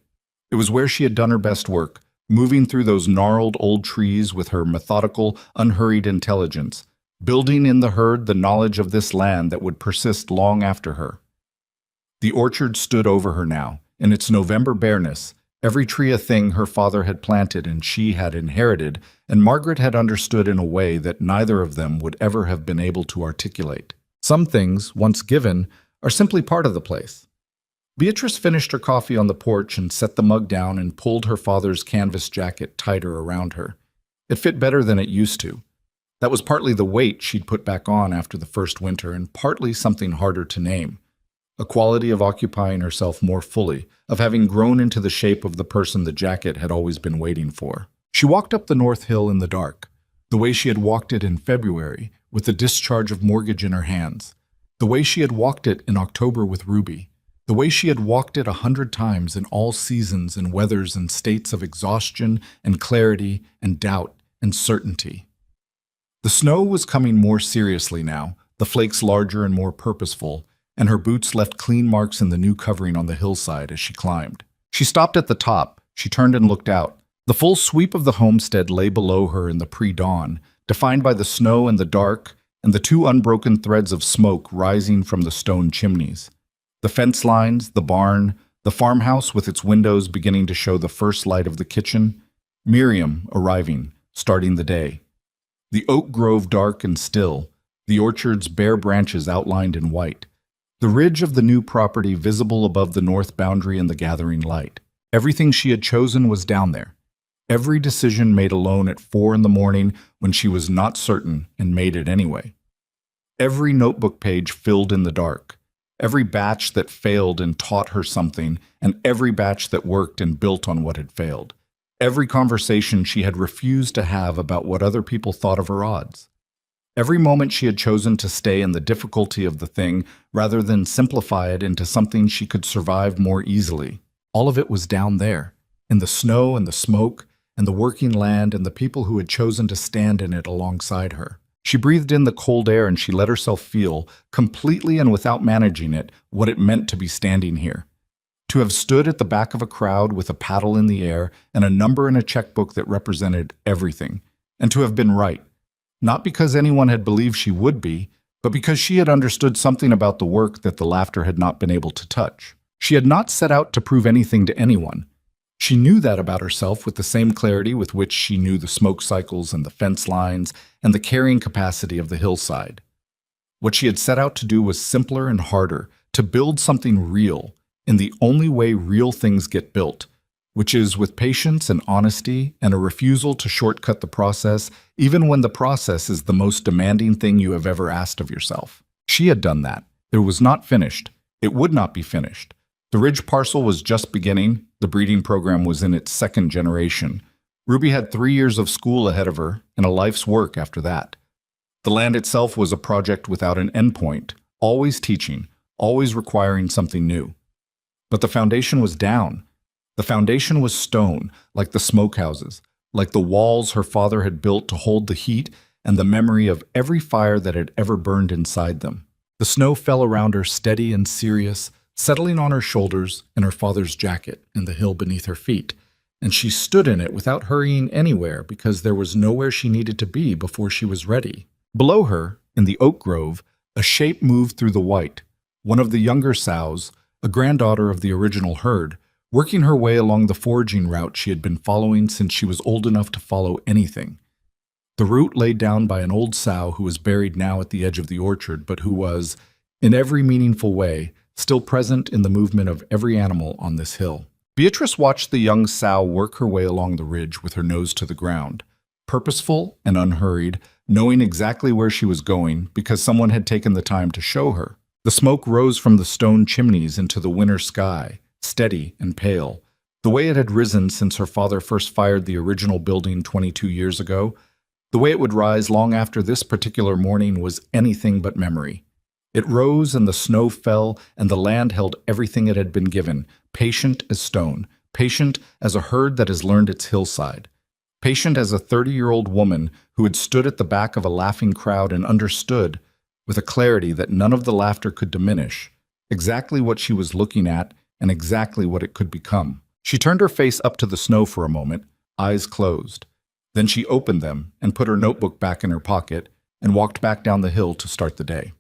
It was where she had done her best work, moving through those gnarled old trees with her methodical, unhurried intelligence, building in the herd the knowledge of this land that would persist long after her. The orchard stood over her now, in its November bareness, every tree a thing her father had planted and she had inherited, and Margaret had understood in a way that neither of them would ever have been able to articulate. Some things, once given, are simply part of the place. Beatrice finished her coffee on the porch and set the mug down and pulled her father's canvas jacket tighter around her. It fit better than it used to. That was partly the weight she'd put back on after the first winter, and partly something harder to name. A quality of occupying herself more fully, of having grown into the shape of the person the jacket had always been waiting for. She walked up the North Hill in the dark, the way she had walked it in February, with the discharge of mortgage in her hands, the way she had walked it in October with Ruby, the way she had walked it 100 times in all seasons and weathers and states of exhaustion and clarity and doubt and certainty. The snow was coming more seriously now, the flakes larger and more purposeful, and her boots left clean marks in the new covering on the hillside as she climbed. She stopped at the top. She turned and looked out. The full sweep of the homestead lay below her in the pre-dawn, defined by the snow and the dark, and the 2 unbroken threads of smoke rising from the stone chimneys. The fence lines, the barn, the farmhouse with its windows beginning to show the first light of the kitchen, Miriam arriving, starting the day. The oak grove dark and still, the orchard's bare branches outlined in white. The ridge of the new property visible above the north boundary in the gathering light. Everything she had chosen was down there. Every decision made alone at 4 in the morning when she was not certain and made it anyway. Every notebook page filled in the dark. Every batch that failed and taught her something, and every batch that worked and built on what had failed. Every conversation she had refused to have about what other people thought of her odds. Every moment she had chosen to stay in the difficulty of the thing rather than simplify it into something she could survive more easily. All of it was down there, in the snow and the smoke and the working land and the people who had chosen to stand in it alongside her. She breathed in the cold air and she let herself feel, completely and without managing it, what it meant to be standing here. To have stood at the back of a crowd with a paddle in the air and a number in a checkbook that represented everything, and to have been right. Not because anyone had believed she would be, but because she had understood something about the work that the laughter had not been able to touch. She had not set out to prove anything to anyone. She knew that about herself with the same clarity with which she knew the smoke cycles and the fence lines and the carrying capacity of the hillside. What she had set out to do was simpler and harder, to build something real, in the only way real things get built, which is with patience and honesty and a refusal to shortcut the process, even when the process is the most demanding thing you have ever asked of yourself. She had done that. It was not finished. It would not be finished. The ridge parcel was just beginning. The breeding program was in its 2nd generation. Ruby had 3 years of school ahead of her and a life's work after that. The land itself was a project without an endpoint, always teaching, always requiring something new. But the foundation was down. The foundation was stone, like the smokehouses, like the walls her father had built to hold the heat and the memory of every fire that had ever burned inside them. The snow fell around her steady and serious, settling on her shoulders and her father's jacket and the hill beneath her feet, and she stood in it without hurrying anywhere because there was nowhere she needed to be before she was ready. Below her, in the oak grove, a shape moved through the white. One of the younger sows, a granddaughter of the original herd, working her way along the foraging route she had been following since she was old enough to follow anything. The route laid down by an old sow who was buried now at the edge of the orchard, but who was, in every meaningful way, still present in the movement of every animal on this hill. Beatrice watched the young sow work her way along the ridge with her nose to the ground, purposeful and unhurried, knowing exactly where she was going because someone had taken the time to show her. The smoke rose from the stone chimneys into the winter sky, steady and pale, the way it had risen since her father first fired the original building 22 years ago. The way it would rise long after this particular morning was anything but memory. It rose and the snow fell, and the land held everything it had been given, patient as stone, patient as a herd that has learned its hillside, patient as a 30-year-old woman who had stood at the back of a laughing crowd and understood, with a clarity that none of the laughter could diminish, exactly what she was looking at and exactly what it could become. She turned her face up to the snow for a moment, eyes closed. Then she opened them and put her notebook back in her pocket and walked back down the hill to start the day.